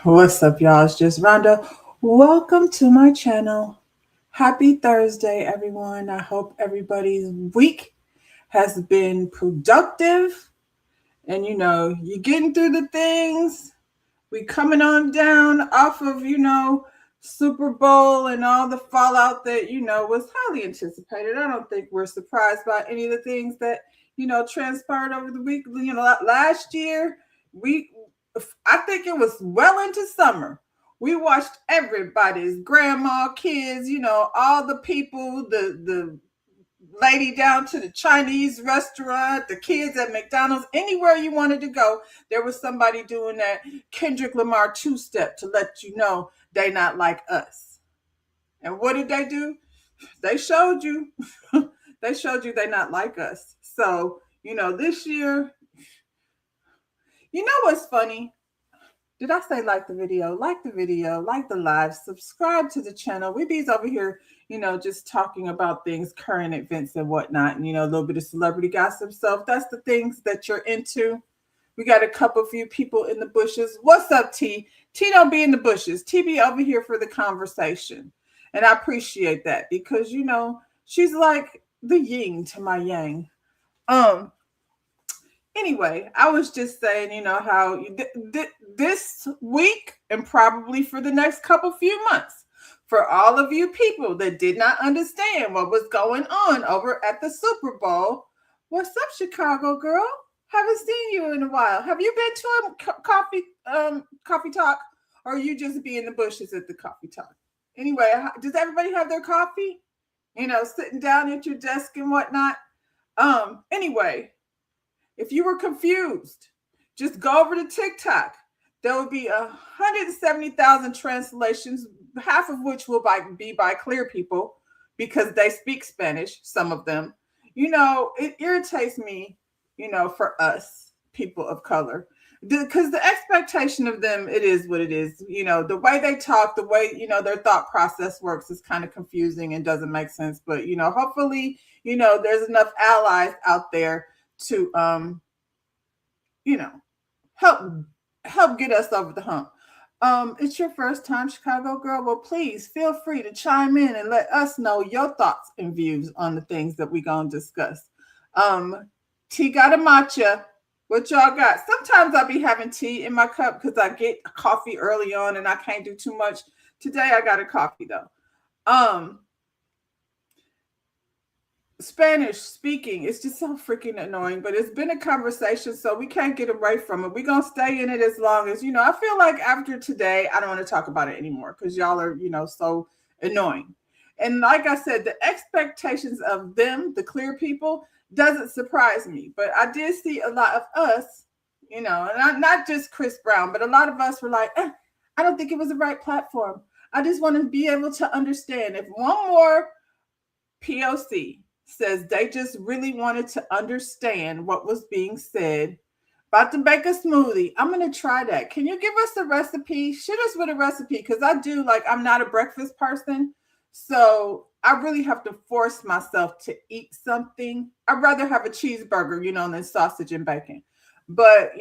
What's up, y'all? It's just Rhonda. Welcome to my channel. Happy Thursday, everyone. I hope everybody's week has been productive and you're getting through the things. We coming on down off of, Super Bowl and all the fallout that, was highly anticipated. I don't think we're surprised by any of the things that, transpired over the week. Last year, we I think it was well into summer. We watched everybody's grandma, kids, all the people, the lady down to the Chinese restaurant, the kids at McDonald's, anywhere you wanted to go, there was somebody doing that Kendrick Lamar two-step to let you know they not like us. And what did they do? They showed you. They showed you they not like us. So, this year, you know what's funny? Did I say like the video? Like the video, like the live, subscribe to the channel. We bees over here, just talking about things, current events and whatnot, and a little bit of celebrity gossip. So if that's the things that you're into, we got a couple few people in the bushes. What's up, T? T don't be in the bushes. T be over here for the conversation. And I appreciate that because she's like the yin to my yang. Anyway, I was just saying, how this week and probably for the next couple few months, for all of you people that did not understand what was going on over at the Super Bowl, what's up, Chicago girl? Haven't seen you in a while. Have you been to a coffee talk, or you just be in the bushes at the coffee talk? Anyway, does everybody have their coffee? Sitting down at your desk and whatnot. Anyway. If you were confused, just go over to TikTok. There will be 170,000 translations, half of which will be by clear people because they speak Spanish, some of them. It irritates me, for us, people of color. Because the expectation of them, it is what it is. The way they talk, the way, their thought process works is kind of confusing and doesn't make sense. But, hopefully, there's enough allies out there to help get us over the hump. It's your first time, Chicago girl. Well, please feel free to chime in and let us know your thoughts and views on the things that we're gonna discuss. Tea got a matcha. What y'all got? Sometimes I'll be having tea in my cup because I get coffee early on and I can't do too much. Today I got a coffee though. Spanish speaking, it's just so freaking annoying, but it's been a conversation, so we can't get away from it. We're going to stay in it as long as, I feel like after today, I don't want to talk about it anymore because y'all are, so annoying. And like I said, the expectations of them, the clear people, doesn't surprise me. But I did see a lot of us, and not just Chris Brown, but a lot of us were like, I don't think it was the right platform. I just want to be able to understand if one more POC says they just really wanted to understand what was being said. About to make a smoothie. I'm going to try that. Can you give us a recipe? Shoot us with a recipe because I'm not a breakfast person. So I really have to force myself to eat something. I'd rather have a cheeseburger, than sausage and bacon. But,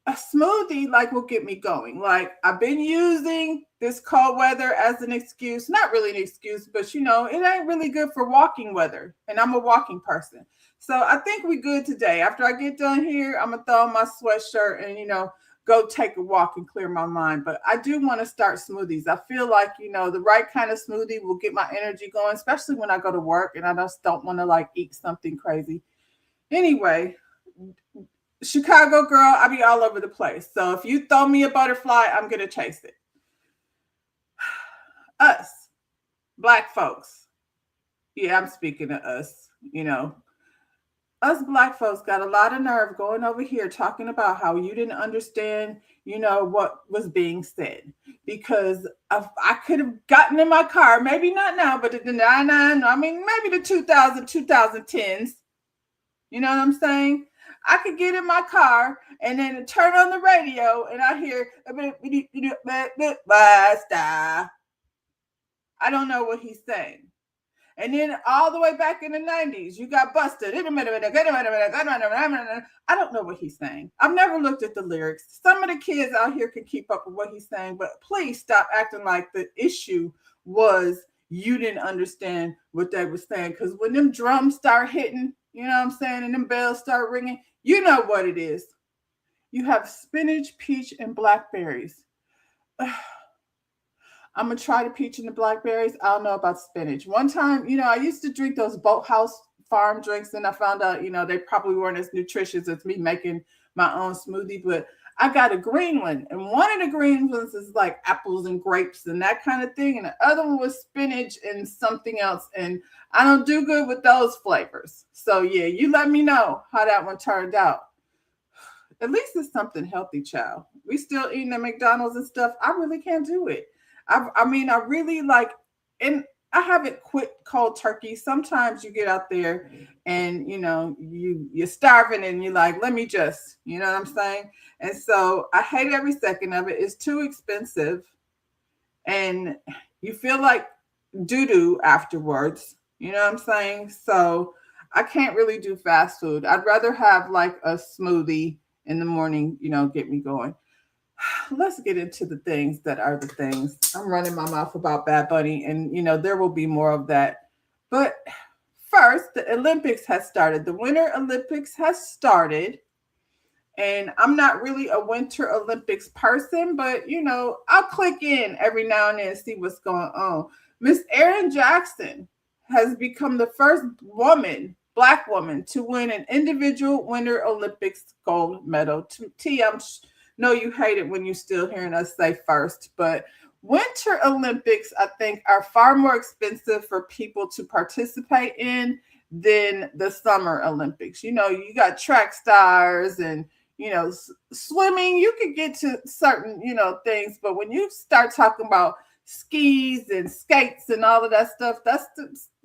a smoothie will get me going. I've been using this cold weather as an excuse, not really an excuse, but it ain't really good for walking weather. And I'm a walking person. So I think we good today. After I get done here, I'm gonna throw on my sweatshirt and, go take a walk and clear my mind. But I do want to start smoothies. I feel like, the right kind of smoothie will get my energy going, especially when I go to work and I just don't want to eat something crazy. Anyway, Chicago girl, I be all over the place. So if you throw me a butterfly, I'm going to chase it. Us, Black folks. Yeah, I'm speaking to us, Us Black folks got a lot of nerve going over here talking about how you didn't understand, what was being said. Because I could have gotten in my car, maybe not now, but in the 99, maybe the 2010s. You know what I'm saying? I could get in my car and then turn on the radio and I hear I don't know what he's saying. And then all the way back in the 90s, you got busted. I don't know what he's saying. I've never looked at the lyrics. Some of the kids out here can keep up with what he's saying, but please stop acting like the issue was you didn't understand what they were saying. Because when them drums start hitting, you know what I'm saying, and them bells start ringing, you know what it is. You have spinach, peach, and blackberries. I'm going to try the peach and the blackberries. I don't know about spinach. One time, I used to drink those Boathouse farm drinks, and I found out, they probably weren't as nutritious as me making my own smoothie, but I got a green one. And one of the green ones is like apples and grapes and that kind of thing. And the other one was spinach and something else. And I don't do good with those flavors. So yeah, you let me know how that one turned out. At least it's something healthy, child. We still eating at McDonald's and stuff. I really can't do it. I really like, and I haven't quit cold turkey. Sometimes you get out there and, you're starving and you're like, let me just, you know what I'm saying? And so I hate every second of it. It's too expensive. And you feel like doo-doo afterwards. You know what I'm saying? So I can't really do fast food. I'd rather have like a smoothie in the morning, get me going. Let's get into the things that are the things. I'm running my mouth about Bad Bunny, and there will be more of that. But first, the Olympics has started. The Winter Olympics has started. And I'm not really a Winter Olympics person, but I'll click in every now and then and see what's going on. Miss Erin Jackson has become the first Black woman, to win an individual Winter Olympics gold medal. No, you hate it when you're still hearing us say first, but Winter Olympics, I think, are far more expensive for people to participate in than the Summer Olympics. You got track stars and, swimming, you could get to certain, things, but when you start talking about skis and skates and all of that stuff,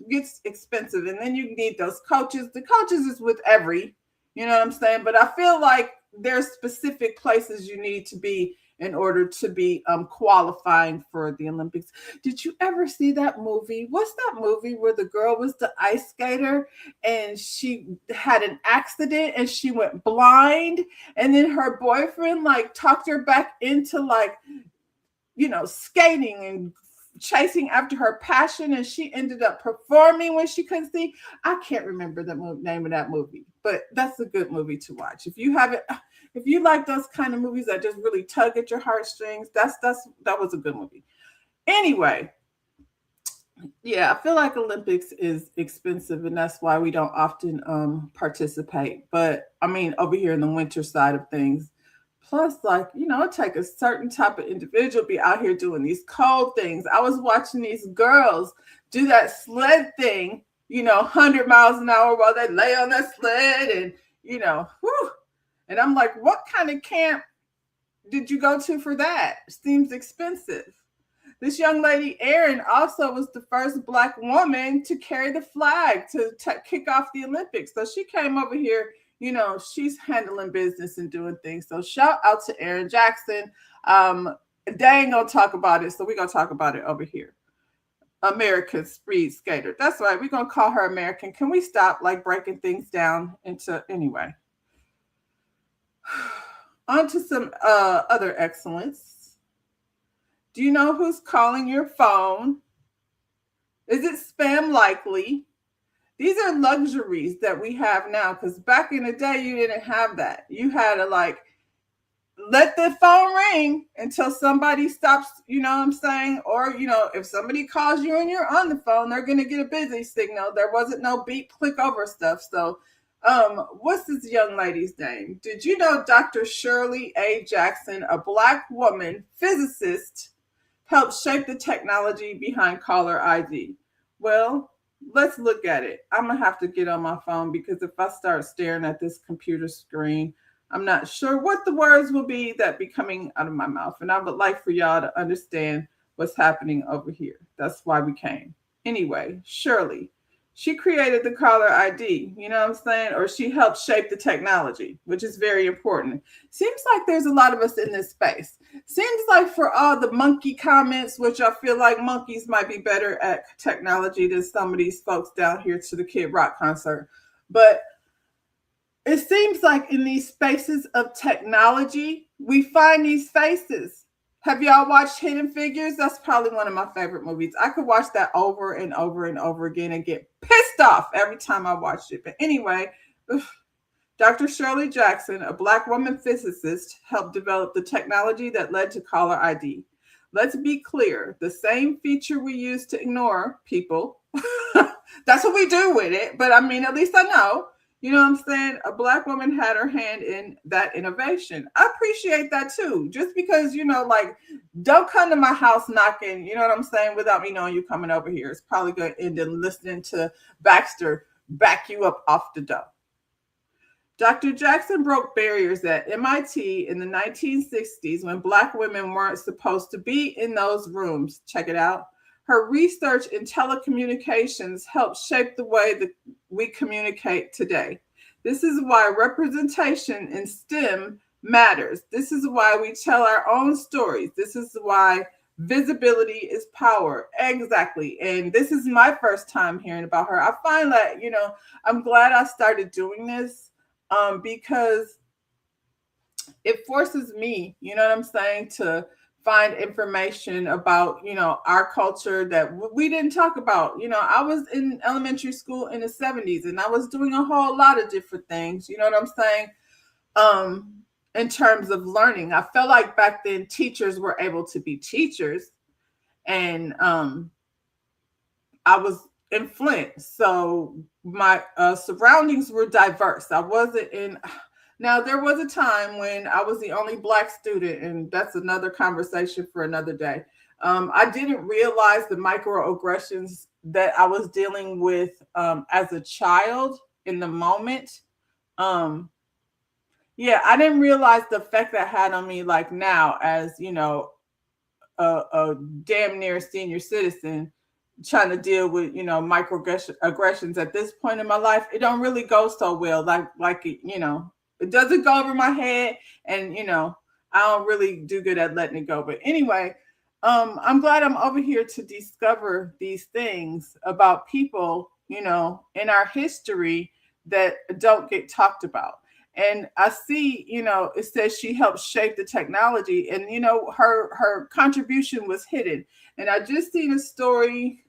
gets expensive. And then you need those coaches. The coaches is with every, you know what I'm saying? But I feel like there's specific places you need to be in order to be qualifying for the Olympics. Did you ever see that movie? What's that movie where the girl was the ice skater and she had an accident and she went blind, and then her boyfriend talked her back into skating and chasing after her passion, and she ended up performing when she couldn't see. I can't remember the name of that movie, but that's a good movie to watch. If you like those kind of movies that just really tug at your heartstrings, that was a good movie. Anyway, yeah, I feel like Olympics is expensive, and that's why we don't often participate. But I mean, over here in the winter side of things, plus, it takes a certain type of individual to be out here doing these cold things. I was watching these girls do that sled thing, 100 miles an hour while they lay on that sled, and, whew. And I'm like, what kind of camp did you go to for that? Seems expensive. This young lady, Erin, also was the first Black woman to carry the flag to kick off the Olympics. So she came over here. She's handling business and doing things. So shout out to Erin Jackson. They ain't gonna talk about it, so we're gonna talk about it over here. American speed skater. That's right. We're gonna call her American. Can we stop breaking things down into anyway? On to some other excellence. Do you know who's calling your phone? Is it spam likely? These are luxuries that we have now, because back in the day, you didn't have that. You had to let the phone ring until somebody stops, you know what I'm saying? Or, if somebody calls you and you're on the phone, they're going to get a busy signal. There wasn't no beep, click over stuff. So what's this young lady's name? Did you know Dr. Shirley A. Jackson, a Black woman physicist, helped shape the technology behind caller ID? Well, let's look at it. I'm going to have to get on my phone, because if I start staring at this computer screen, I'm not sure what the words will be that be coming out of my mouth. And I would like for y'all to understand what's happening over here. That's why we came. Anyway, Shirley She created the caller ID, you know what I'm saying? Or she helped shape the technology, which is very important. Seems like there's a lot of us in this space. Seems like for all the monkey comments, which I feel like monkeys might be better at technology than some of these folks down here to the Kid Rock concert. But it seems like in these spaces of technology, we find these faces. Have y'all watched Hidden Figures? That's probably one of my favorite movies. I could watch that over and over and over again and get pissed off every time I watched it. But anyway, Dr. Shirley Jackson, a Black woman physicist, helped develop the technology that led to caller ID. Let's be clear, the same feature we use to ignore people, that's what we do with it. But I mean, at least I know. You know what I'm saying? A Black woman had her hand in that innovation. I appreciate that too. Just because, like, don't come to my house knocking, you know what I'm saying, without me knowing you coming over here. It's probably going to end in listening to Baxter back you up off the door. Dr. Jackson broke barriers at MIT in the 1960s when Black women weren't supposed to be in those rooms. Check it out. Her research in telecommunications helped shape the way that we communicate today. This is why representation in STEM matters. This is why we tell our own stories. This is why visibility is power. Exactly. And this is my first time hearing about her. I find that, I'm glad I started doing this because it forces me, you know what I'm saying, to find information about, our culture that we didn't talk about. I was in elementary school in the 70s and I was doing a whole lot of different things, you know what I'm saying? In terms of learning, I felt like back then teachers were able to be teachers, and I was in Flint, so my surroundings were diverse. I wasn't in. Now, there was a time when I was the only Black student, and that's another conversation for another day. I didn't realize the microaggressions that I was dealing with as a child in the moment. I didn't realize the effect that had on me, like now, as a damn near senior citizen trying to deal with microaggressions at this point in my life. It don't really go so well. Like it doesn't go over my head, and I don't really do good at letting it go. But anyway, I'm glad I'm over here to discover these things about people, in our history that don't get talked about. And I see, it says she helped shape the technology, and her contribution was hidden. And I just seen a story,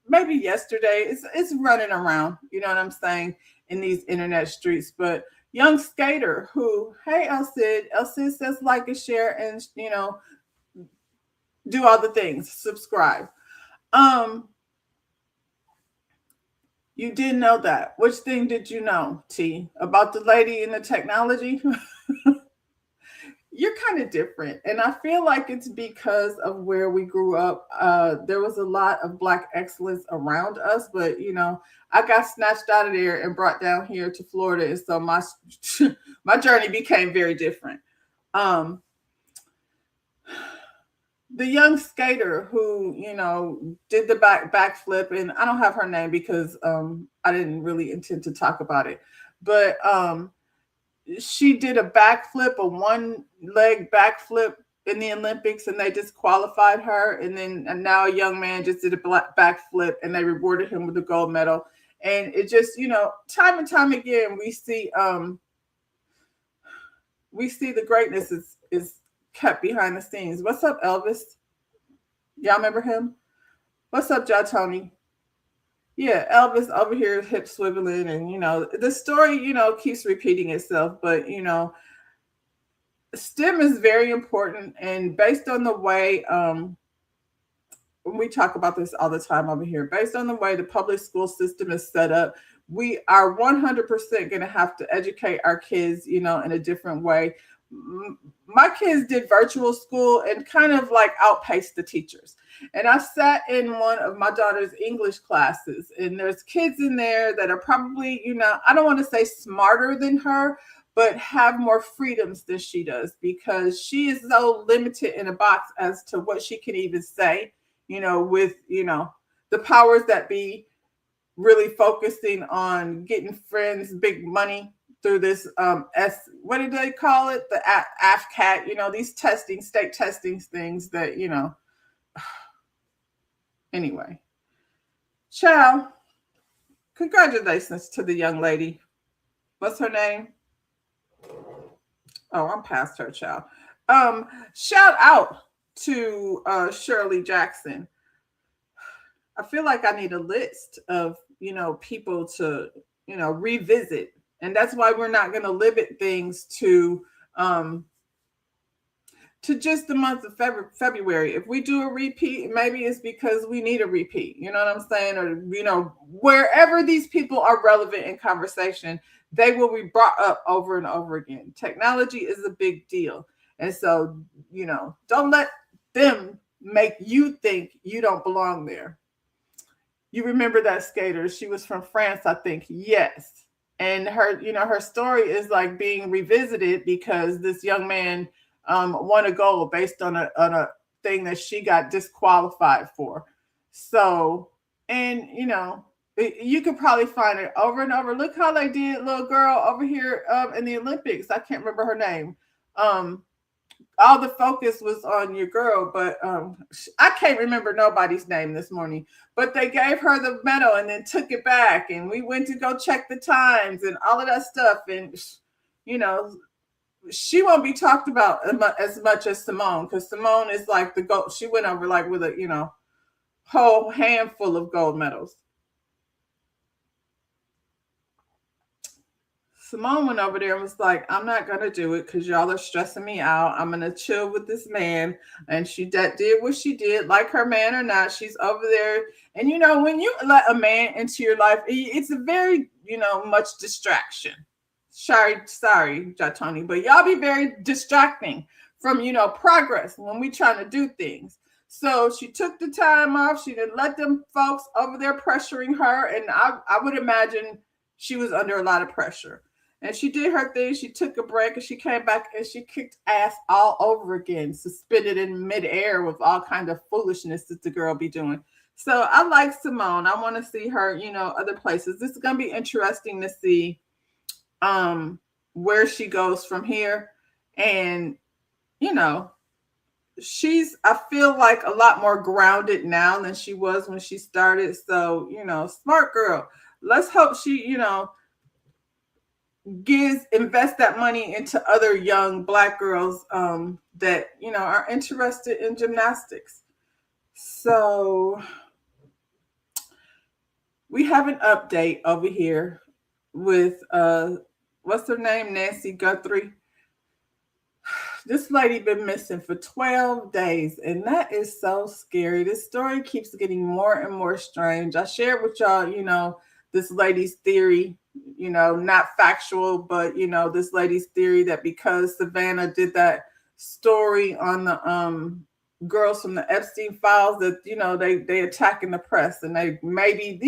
maybe yesterday. It's running around, you know what I'm saying, in these internet streets. But young skater who, hey, El Cid says like and share and do all the things, subscribe. You didn't know that. Which thing did you know, T, about the lady in the technology? You're kind of different. And I feel like it's because of where we grew up. There was a lot of Black excellence around us, but I got snatched out of there and brought down here to Florida. And so my my journey became very different. The young skater who, did the backflip, and I don't have her name because I didn't really intend to talk about it, but she did a backflip, a one-leg backflip in the Olympics, and they disqualified her. And now a young man just did a backflip, and they rewarded him with a gold medal. And it just, time and time again, we see the greatness is kept behind the scenes. What's up, Elvis? Y'all remember him? What's up, Ja Tony? Yeah, Elvis over here hip swiveling, and the story keeps repeating itself. But STEM is very important, and based on the way we talk about this all the time over here, based on the way the public school system is set up, we are 100% going to have to educate our kids, in a different way. My kids did virtual school and kind of like outpaced the teachers. And I sat in one of my daughter's English classes, and there's kids in there that are probably, I don't want to say smarter than her, but have more freedoms than she does, because she is so limited in a box as to what she can even say, with, the powers that be really focusing on getting friends big money through this what did they call it, the AFCAT, these testing, state testing things that anyway. Ciao. Congratulations to the young lady. What's her name? Oh, I'm past her, child. Shout out to Shirley Jackson. I feel like I need a list of, people to, revisit. And that's why we're not going to limit things to just the month of February. If we do a repeat, maybe it's because we need a repeat. You know what I'm saying? Or, wherever these people are relevant in conversation, they will be brought up over and over again. Technology is a big deal. And so, don't let them make you think you don't belong there. You remember that skater? She was from France, I think. Yes. And her story is like being revisited because this young man won a gold based on a thing that she got disqualified for. So, and you could probably find it over and over. Look how they did little girl over here in the Olympics. I can't remember her name. All the focus was on your girl, but I can't remember nobody's name this morning. But they gave her the medal and then took it back, and we went to go check the times and all of that stuff. And she won't be talked about as much as Simone, because Simone is like the gold. She went over like with a whole handful of gold medals. Simone went over there and was like, I'm not going to do it because y'all are stressing me out. I'm going to chill with this man. And she did what she did, like her man or not. She's over there. And, when you let a man into your life, it's a very, much distraction. Sorry, Jatoni, but y'all be very distracting from, progress when we trying to do things. So she took the time off. She didn't let them folks over there pressuring her. And I would imagine she was under a lot of pressure. And she did her thing. She took a break and she came back and she kicked ass all over again, suspended in midair with all kind of foolishness that the girl be doing. So I like Simone. I want to see her, other places. This is going to be interesting to see where she goes from here. And, I feel like a lot more grounded now than she was when she started. So, smart girl. Let's hope she, invest that money into other young Black girls that are interested in gymnastics. So we have an update over here with what's her name, Nancy Guthrie. This lady been missing for 12 days, and that is so scary. This story keeps getting more and more strange. I shared with y'all, this lady's theory, not factual, but, this lady's theory that because Savannah did that story on the girls from the Epstein files that, they attacking the press, and they maybe,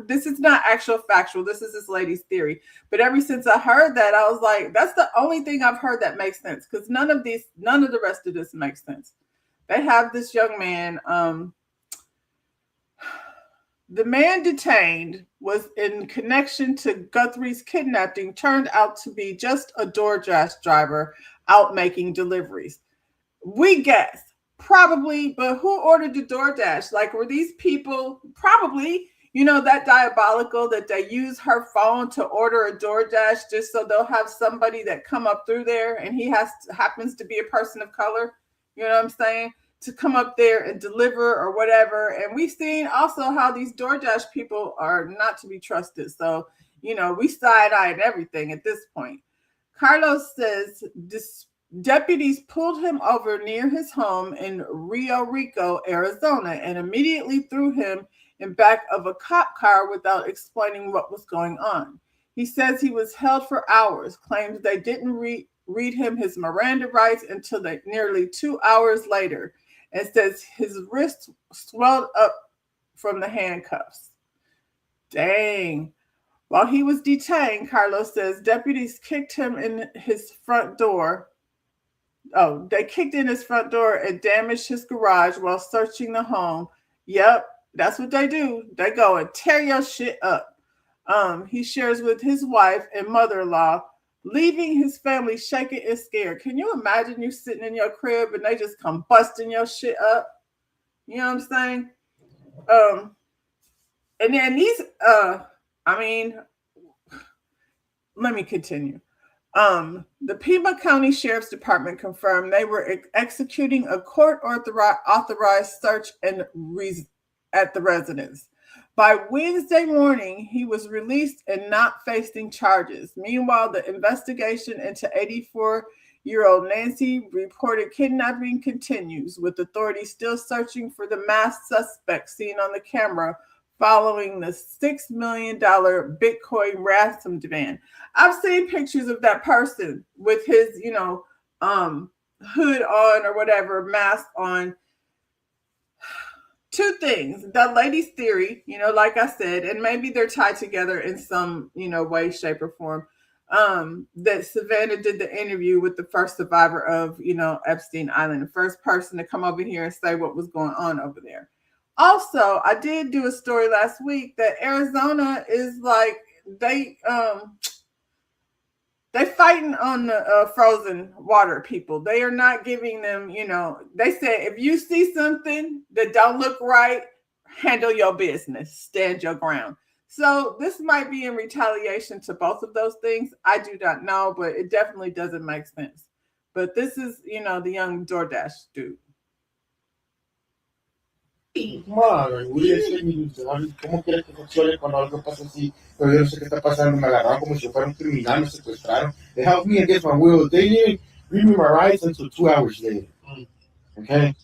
this is not actual factual. This is this lady's theory. But ever since I heard that, I was like, that's the only thing I've heard that makes sense, because none of the rest of this makes sense. They have this young man, the man detained was in connection to Guthrie's kidnapping, turned out to be just a DoorDash driver out making deliveries. We guess, probably, but who ordered the DoorDash? Like, were these people probably, that diabolical that they use her phone to order a DoorDash just so they'll have somebody that come up through there, and he happens to be a person of color, you know what I'm saying, to come up there and deliver or whatever. And we've seen also how these DoorDash people are not to be trusted. So, we side-eyed everything at this point. Carlos says deputies pulled him over near his home in Rio Rico, Arizona, and immediately threw him in back of a cop car without explaining what was going on. He says he was held for hours, claims they didn't read him his Miranda rights until nearly 2 hours later, and says his wrist swelled up from the handcuffs. Dang. While he was detained, Carlos says deputies kicked him in his front door. They kicked in his front door and damaged his garage while searching the home. Yep, That's what they do. They go and tear your shit up. He shares with his wife and mother-in-law, leaving his family shaken and scared. Can you imagine you sitting in your crib and they just come busting your shit up? You know what I'm saying? And then these, I mean, let me continue. The Pima County Sheriff's Department confirmed they were executing a court-authorized search at the residence. By Wednesday morning, he was released and not facing charges. Meanwhile, the investigation into 84-year-old Nancy reported kidnapping continues, with authorities still searching for the masked suspect seen on the camera following the $6 million Bitcoin ransom demand. I've seen pictures of that person with his, hood on or whatever, mask on. Two things. The lady's theory, like I said, and maybe they're tied together in some, way, shape, or form. That Savannah did the interview with the first survivor of, Epstein Island, the first person to come over here and say what was going on over there. Also, I did do a story last week that Arizona is like they fighting on the frozen water people. They are not giving them, they said, if you see something that don't look right, handle your business, stand your ground. So this might be in retaliation to both of those things. I do not know, but it definitely doesn't make sense. But this is, the young DoorDash dude. ¿Cómo quieres que funcione cuando algo pasa así? Pero yo no sé qué está pasando, me agarraron como si fuera un criminal, me secuestraron. They helped me against my will. They didn't read me my rights until 2 hours later. Okay?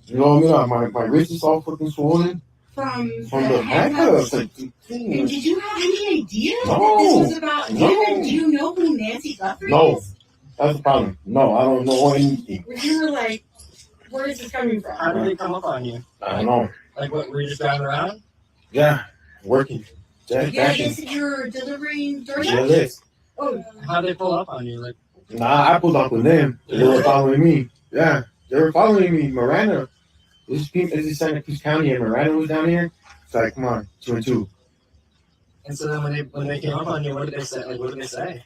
You know what I mean? My wrist is all fucking swollen. From the handcuffs. Like, and did you have any idea that this was about him? And do you know who Nancy Guthrie is? That's the problem. No, I don't know anything. You were like, where is this coming from? How did they come up on you? I don't know. Like, what, were you just driving around? Yeah, working. Yeah, they said you were delivering DoorDash? Yes. Oh. How did they pull up on you? Like, I pulled up with them. They were following me. Yeah, they were following me. Miranda. This is Santa Cruz County, and Miranda was down here. It's like, come on, 2 and 2. And so then when they came up on you, what did they say? Like, what did they say?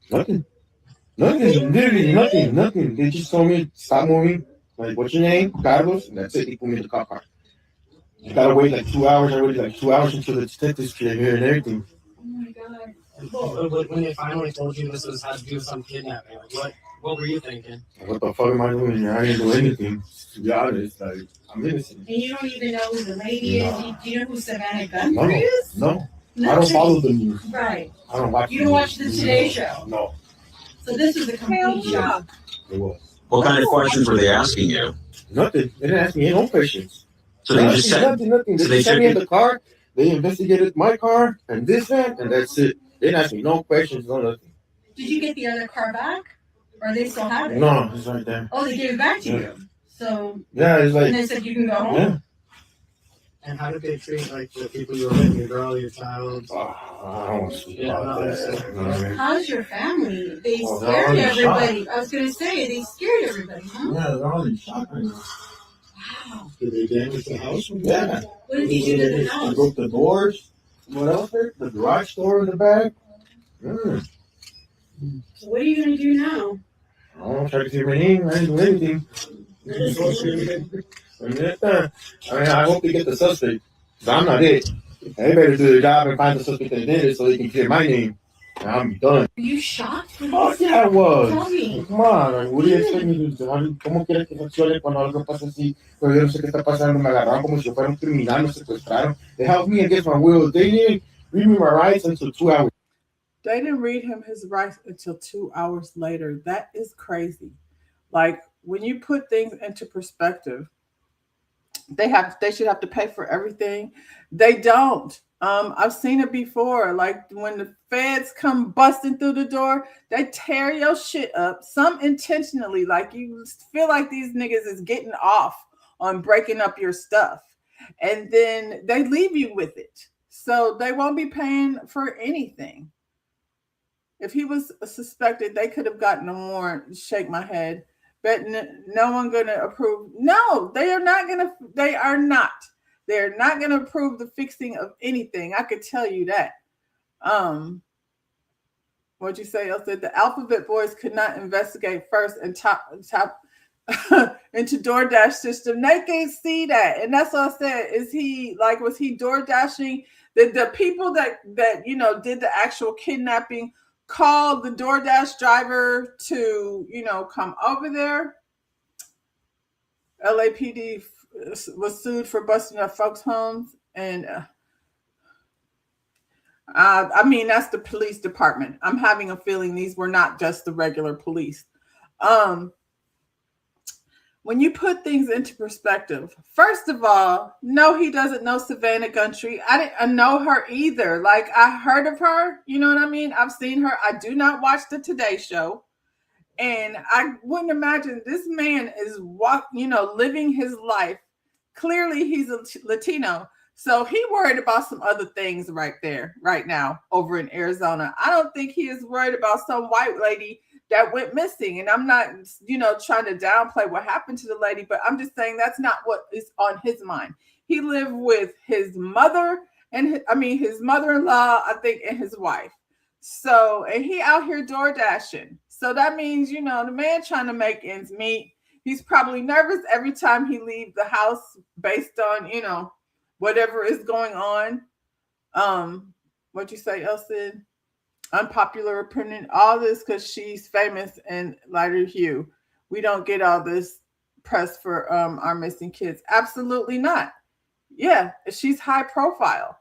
Nothing. Literally nothing. They just told me, stop moving. Like, what's your name? Carlos. And that's it. They put me in the cop car. You gotta wait like 2 hours. I waited like 2 hours until the detectives came here and everything. Oh my God. And when they finally told you this was had to do with some kidnapping, like, what were you thinking? What the fuck am I doing here? I didn't do anything. To be honest, like, I'm innocent. And you don't even know who the lady is? Do you know who Savannah Guthrie is? No. I don't follow the news. Right. I don't watch. You don't watch the Today Show? No. So this was a complete shock. It was. What kind of questions were they asking you? Nothing. They didn't ask me any questions. So they just said nothing. They sent me in the car. They investigated my car and this and that's it. They didn't ask me no questions, no nothing. Did you get the other car back? Or they still have it? No, it's right there. Oh, they gave it back to you. So yeah, it's like. And they said you can go home. Yeah. And how did they treat like the people you were with, your girl, your child? I don't speak about that. How's your family? They scared everybody. Shocked. I was gonna say they scared everybody, huh? Yeah, they're all in shock right now. Wow. Did they damage the house? Yeah. What did he do to the house? They broke the doors. What else there? The garage door in the back. So what are you gonna do now? I don't know, try to see my name. I didn't do anything. I hope they get the suspect. I'm not it. They better do their job and find the suspect that did it so they can clear my name. And I'm done. Are you shocked? Oh, yeah, I was. Tell me. Come on, what do you expect me to do? ¿Cómo quieres que funcione cuando algo pasa así? Pero yo no sé qué está pasando. Me agarraron como si fuera un criminal, me secuestraron. They helped me against my will. They didn't read me my rights until 2 hours. They didn't read him his rights until 2 hours later. That is crazy. Like, when you put things into perspective, they should have to pay for everything. They don't. I've seen it before. Like when the feds come busting through the door, they tear your shit up. Some intentionally, like you feel like these niggas is getting off on breaking up your stuff, and then they leave you with it. So they won't be paying for anything. If he was suspected, they could have gotten a warrant. Shake my head. But no one going to approve. No, they are not going to. They are not. They're not going to approve the fixing of anything. I could tell you that. What'd you say? Else said the Alphabet Boys could not investigate first and top into DoorDash system. They can't see that, and that's what I said. Was he DoorDashing? The people that did the actual kidnapping called the DoorDash driver to come over there. LAPD was sued for busting up folks' homes, and that's the police department. I'm having a feeling these were not just the regular police. When you put things into perspective, first of all, no, he doesn't know Savannah Guthrie. I didn't know her either. Like, I heard of her, you know what I mean? I've seen her. I do not watch the Today Show. And I wouldn't imagine this man is living his life. Clearly, he's a Latino. So he worried about some other things right now over in Arizona. I don't think he is worried about some white lady that went missing. And I'm not, trying to downplay what happened to the lady, but I'm just saying that's not what is on his mind. He lived with his mother his mother-in-law, I think, and his wife. So, and he out here door dashing. So that means, the man trying to make ends meet. He's probably nervous every time he leaves the house based on, whatever is going on. What'd you say, Elson? Unpopular opinion. All this because she's famous and lighter hue. We don't get all this press for our missing kids. Absolutely not. Yeah, she's high profile.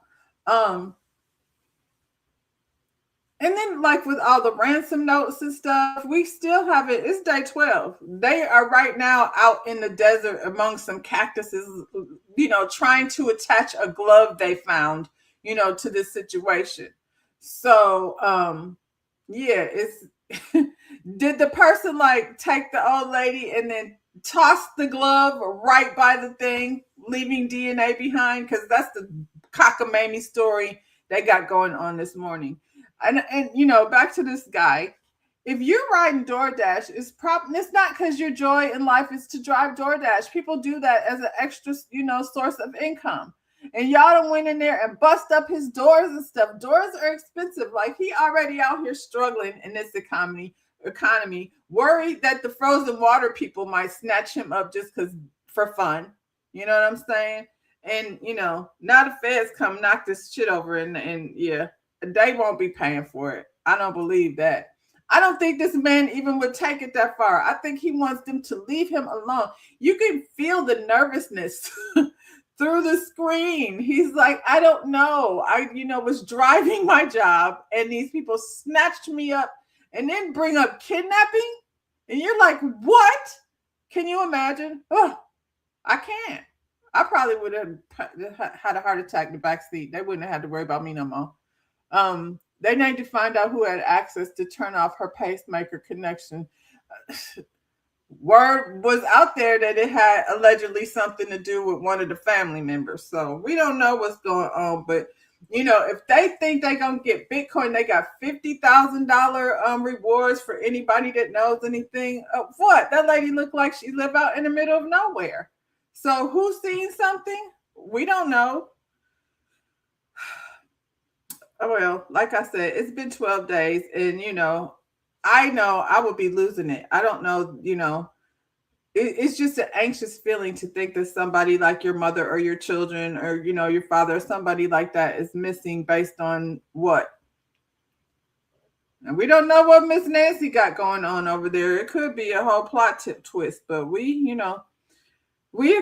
And then, like with all the ransom notes and stuff, we still have it. It's day 12. They are right now out in the desert among some cactuses, trying to attach a glove they found, to this situation. So, it's did the person take the old lady and then toss the glove right by the thing, leaving DNA behind? Because that's the cockamamie story they got going on this morning. And back to this guy. If you're riding DoorDash, it's not because your joy in life is to drive DoorDash. People do that as an extra, source of income. And y'all done went in there and bust up his doors and stuff. Doors are expensive. Like, he already out here struggling in this economy, worried that the frozen water people might snatch him up just for fun. You know what I'm saying? And, now the feds come knock this shit over and they won't be paying for it. I don't believe that. I don't think this man even would take it that far. I think he wants them to leave him alone. You can feel the nervousness through the screen. He's like, I don't know. I, was driving my job and these people snatched me up and then bring up kidnapping. And you're like, what? Can you imagine? Oh, I can't. I probably would have had a heart attack in the backseat. They wouldn't have had to worry about me no more. They need to find out who had access to turn off her pacemaker connection. Word was out there that it had allegedly something to do with one of the family members. So we don't know what's going on. But, if they think they're going to get Bitcoin, they got $50,000 rewards for anybody that knows anything. What? That lady looked like she lived out in the middle of nowhere. So who's seen something? We don't know. Well, like I said, it's been 12 days and, I know I would be losing it. I don't know, it's just an anxious feeling to think that somebody like your mother or your children or, your father or somebody like that is missing based on what? And we don't know what Miss Nancy got going on over there. It could be a whole plot twist, but we'll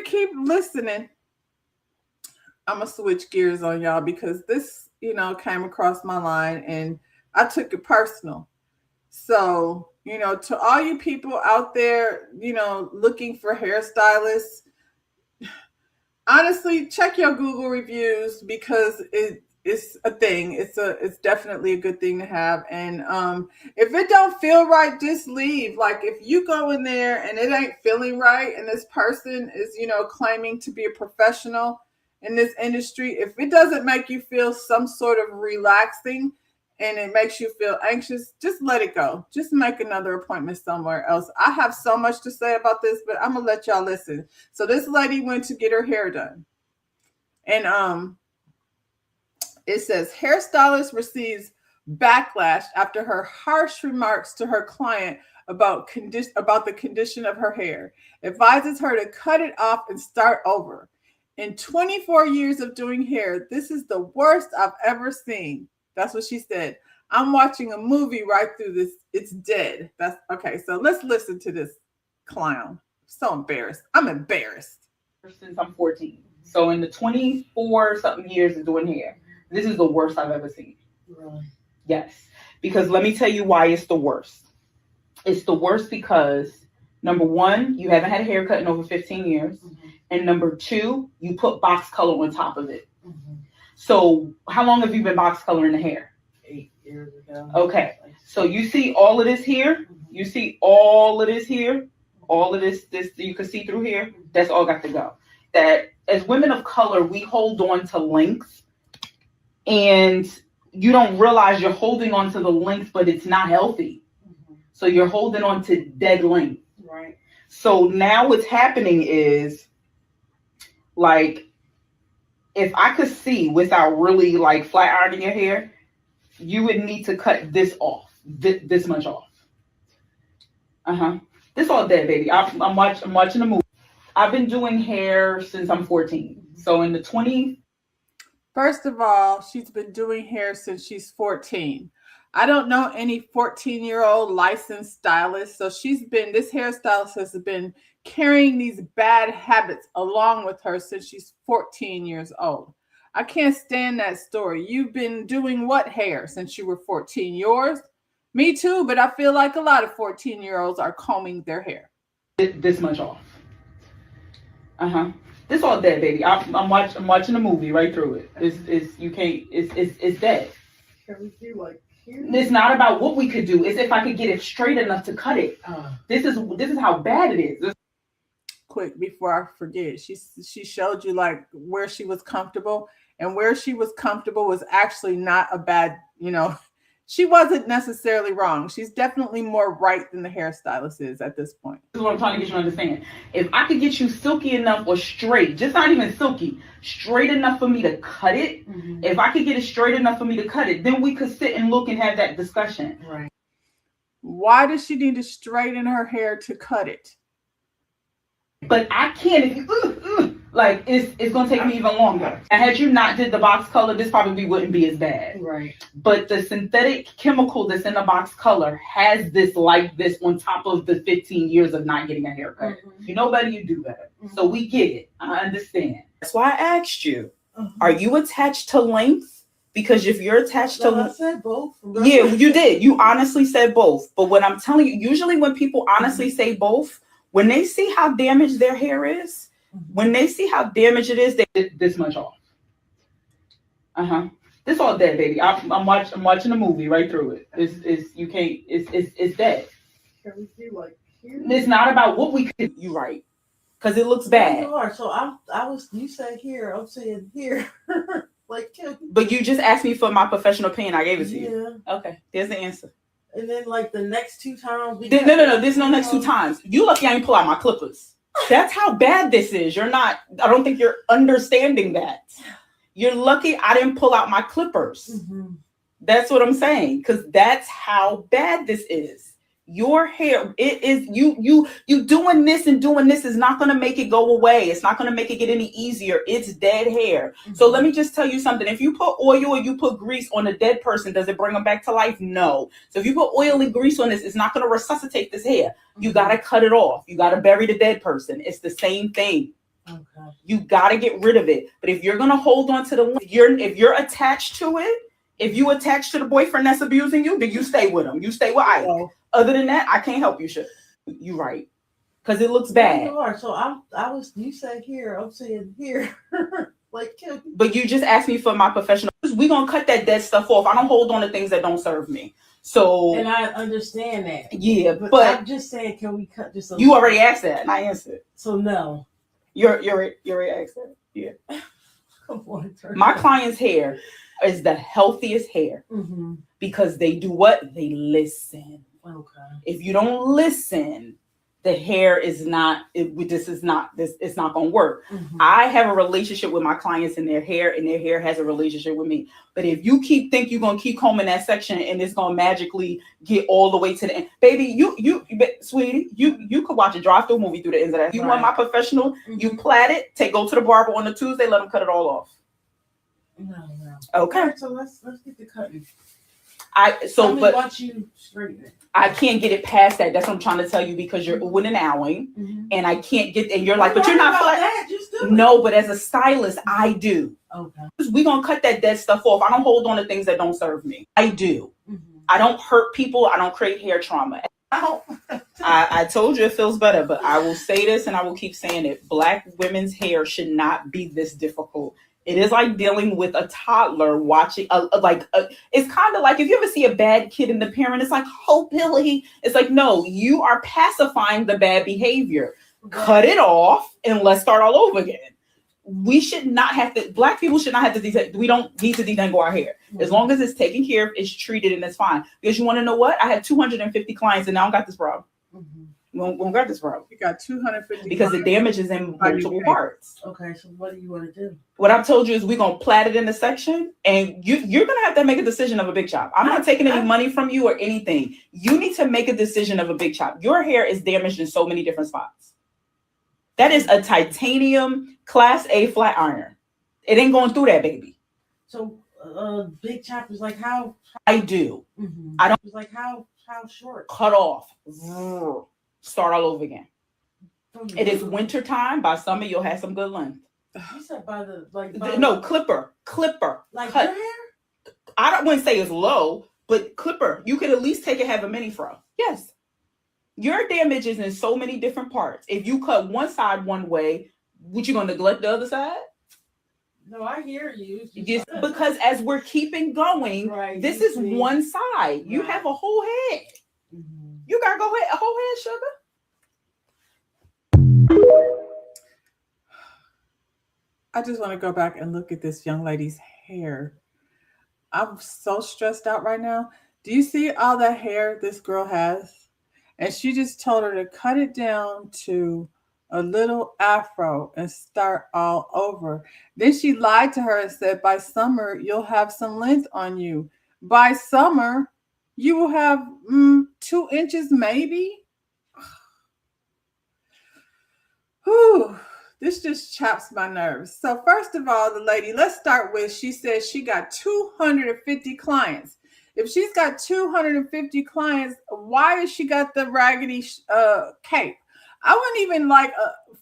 keep listening. I'm going to switch gears on y'all because this, came across my line and I took it personal. So, to all you people out there, looking for hairstylists, honestly, check your Google reviews because it's a thing. It's definitely a good thing to have. And if it don't feel right, just leave. Like, if you go in there and it ain't feeling right and this person is, claiming to be a professional in this industry, if it doesn't make you feel some sort of relaxing and it makes you feel anxious, just let it go. Just make another appointment somewhere else. I have so much to say about this, but I'm going to let y'all listen. So this lady went to get her hair done. And it says hairstylist receives backlash after her harsh remarks to her client about the condition of her hair. Advises her to cut it off and start over. In 24 years of doing hair, this is the worst I've ever seen. That's what she said. I'm watching a movie right through this. It's dead. That's okay. So let's listen to this clown. So embarrassed. I'm embarrassed. Since I'm 14. So in the 24 something years of doing hair, this is the worst I've ever seen. Really? Yes. Because let me tell you why it's the worst. It's the worst because, number one, you haven't had a haircut in over 15 years. Mm-hmm. And number two, you put box color on top of it. Mm-hmm. So how long have you been box coloring the hair? 8 years ago. Okay. So you see all of this here? Mm-hmm. You see all of this here? All of this you can see through here? That's all got to go. That as women of color, we hold on to length, and you don't realize you're holding on to the length, but it's not healthy. Mm-hmm. So you're holding on to dead length. Right. So now what's happening is, like, if I could see without really like flat ironing your hair, you would need to cut this off, this much off. This all dead, baby. I'm watching a movie. I've been doing hair since I'm 14. So in the 20. First of all, she's been doing hair since she's 14. I don't know any 14-year-old licensed stylist. So this hairstylist has been carrying these bad habits along with her since she's 14 years old. I can't stand that story. You've been doing what hair since you were 14? Yours? Me too, but I feel like a lot of 14-year-olds are combing their hair. This much off. This all dead, baby. I'm watching a movie right through it. It's dead. Can we do like here? It's not about what we could do. It's if I could get it straight enough to cut it. This is how bad it is. Quick, before I forget, she showed you like where she was comfortable, and where she was comfortable was actually not a bad, she wasn't necessarily wrong. She's definitely more right than the hairstylist is at this point. This is what I'm trying to get you to understand. If I could get you silky enough or straight, just not even silky, straight enough for me to cut it, if I could get it straight enough for me to cut it, then we could sit and look and have that discussion. Right. Why does she need to straighten her hair to cut it? But I can't, if you, like, it's going to take me even longer. And had you not did the box color, this probably wouldn't be as bad. Right. But the synthetic chemical that's in the box color has this like this on top of the 15 years of not getting a haircut. You know better, you do better. So we get it. I understand. That's why I asked you, are you attached to length? Because if you're attached to I said both. yeah, you did. You honestly said both. But what I'm telling you, usually when people honestly say both, when they see how damaged their hair is, when they see how damaged it is, they this much off. This all dead, baby. I'm watching a movie right through it. It's dead. Can we do like here? It's not about what we could. You right, because it looks bad. You are. So you said here. I'm saying here. Like. But you just asked me for my professional opinion. I gave it to you. Yeah. Okay, there's the answer. And then like the next 2 times. No. There's no next 2 times. You lucky I ain't pull out my clippers. That's how bad this is. I don't think you're understanding that. You're lucky I didn't pull out my clippers. That's what I'm saying. Because that's how bad this is. Your hair, it is you doing this and doing this is not going to make it go away. It's not going to make it get any easier. It's dead hair. So let me just tell you something. If you put oil or you put grease on a dead person, does it bring them back to life? No. So if you put oil and grease on this, it's not going to resuscitate this hair. You got to cut it off. You got to bury the dead person. It's the same thing. Okay. You got to get rid of it. But if you're going to hold on to if you're attached to it, if you attached to the boyfriend that's abusing you, then you stay with him. You stay with Ike. So, other than that, I can't help you. You right. Because it looks bad. You are. So you said here. I'm saying here. Like. But you just asked me for my professional. We're going to cut that dead stuff off. I don't hold on to things that don't serve me. So. And I understand that. Yeah. But I'm just saying, can we cut this? You already asked that and I answered. So no. You already asked that? Yeah. Come on. My client's hair is the healthiest hair because they do what? They listen. Okay. If you don't listen, the hair is not, it's not going to work. Mhm. I have a relationship with my clients and their hair has a relationship with me. But if you think you're going to keep combing that section and it's going to magically get all the way to the end, baby, sweetie, you could watch a drive-through movie through the ends of that. You want my professional, you plait it, go to the barber on the Tuesday, let them cut it all off. No. Okay. All right, so let's get the cutting. But you straighten it. I can't get it past that. That's what I'm trying to tell you, because you're oohing and ahhing, and I can't get. And you're like, but you're not flat. That. Just do it. No, but as a stylist, I do. Okay. We're gonna cut that dead stuff off. I don't hold on to things that don't serve me. I do. I don't hurt people. I don't create hair trauma. I told you it feels better, but I will say this and I will keep saying it. Black women's hair should not be this difficult. It is like dealing with a toddler watching, it's kind of like if you ever see a bad kid and the parent is like, oh, Billy. It's like, no, you are pacifying the bad behavior. Cut it off and let's start all over again. We should not have to, Black people should not have to, we don't need to detangle our hair. As long as it's taken care of, it's treated, and it's fine. Because you want to know what? I had 250 clients and now I got this problem. We don't got this problem. You got 250 because the damage is in multiple parts. Okay, so what do you want to do? What I've told you is we're going to plait it in the section, and you're going to have to make a decision of a big chop. I'm not taking any money from you or anything. You need to make a decision of a big chop. Your hair is damaged in so many different spots. That is a titanium class A flat iron. It ain't going through that, baby. So big chop is like how? I do. Mm-hmm. I don't. It's like how short? Cut off. Start all over again. It is winter time. By summer, you'll have some good length. You said by the clipper. Like cut. your hair? I wouldn't say it's low, but clipper. You could at least take it, have a mini fro. Yes. Your damage is in so many different parts. If you cut one side one way, would you gonna neglect the other side? No, I hear you. Just because as we're keeping going, right, this is one side. Right. You have a whole head. Mm-hmm. You gotta go ahead, a whole head, sugar. I just want to go back and look at this young lady's hair. I'm so stressed out right now. Do you see all the hair this girl has? And she just told her to cut it down to a little afro and start all over. Then she lied to her and said, by summer, you'll have some length on you. By summer, you will have 2 inches maybe. Whew, this just chaps my nerves. So first of all, the lady, let's start with, she says she got 250 clients. If she's got 250 clients, why has she got the raggedy cape? I wouldn't even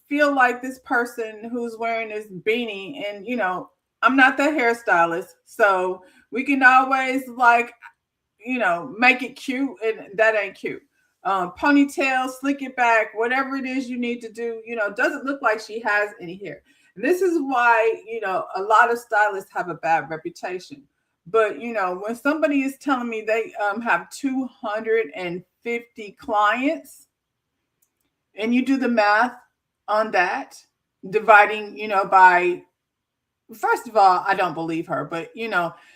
feel like this person who's wearing this beanie, and I'm not the hairstylist, so we can always make it cute, and that ain't cute. Ponytail, slick it back, whatever it is you need to do, doesn't look like she has any hair. And this is why, a lot of stylists have a bad reputation. But, when somebody is telling me they have 250 clients, and you do the math on that, dividing, by, first of all, I don't believe her, but,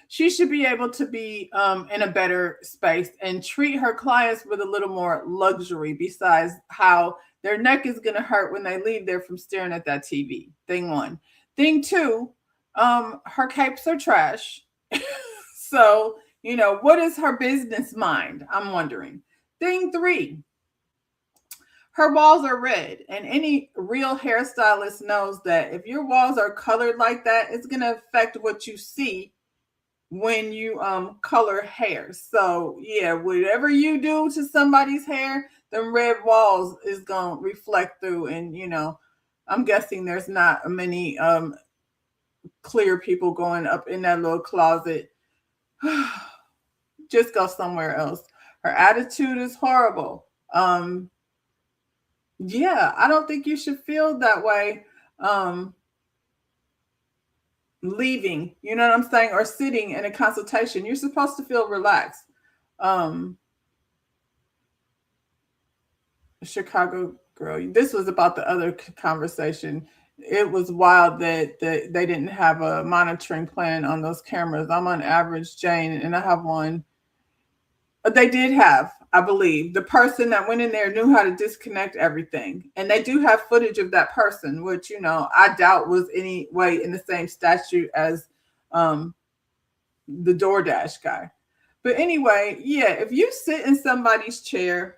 she should be able to be in a better space and treat her clients with a little more luxury, besides how their neck is going to hurt when they leave there from staring at that TV. Thing one. Thing two, her capes are trash. So, what is her business mind? I'm wondering. Thing three, her walls are red. And any real hairstylist knows that if your walls are colored like that, it's going to affect what you see when you color hair. So, yeah, whatever you do to somebody's hair, the red walls is going to reflect through. And, I'm guessing there's not many clear people going up in that little closet. Just go somewhere else. Her attitude is horrible. Yeah, I don't think you should feel that way leaving, you know what I'm saying, or sitting in a consultation. You're supposed to feel relaxed. Chicago girl, this was about the other conversation. It was wild that they didn't have a monitoring plan on those cameras. I'm on Average Jane, and I have one. But they did have I believe the person that went in there knew how to disconnect everything. And they do have footage of that person, which, you know, I doubt was any way in the same statute as the DoorDash guy. But anyway, yeah, if you sit in somebody's chair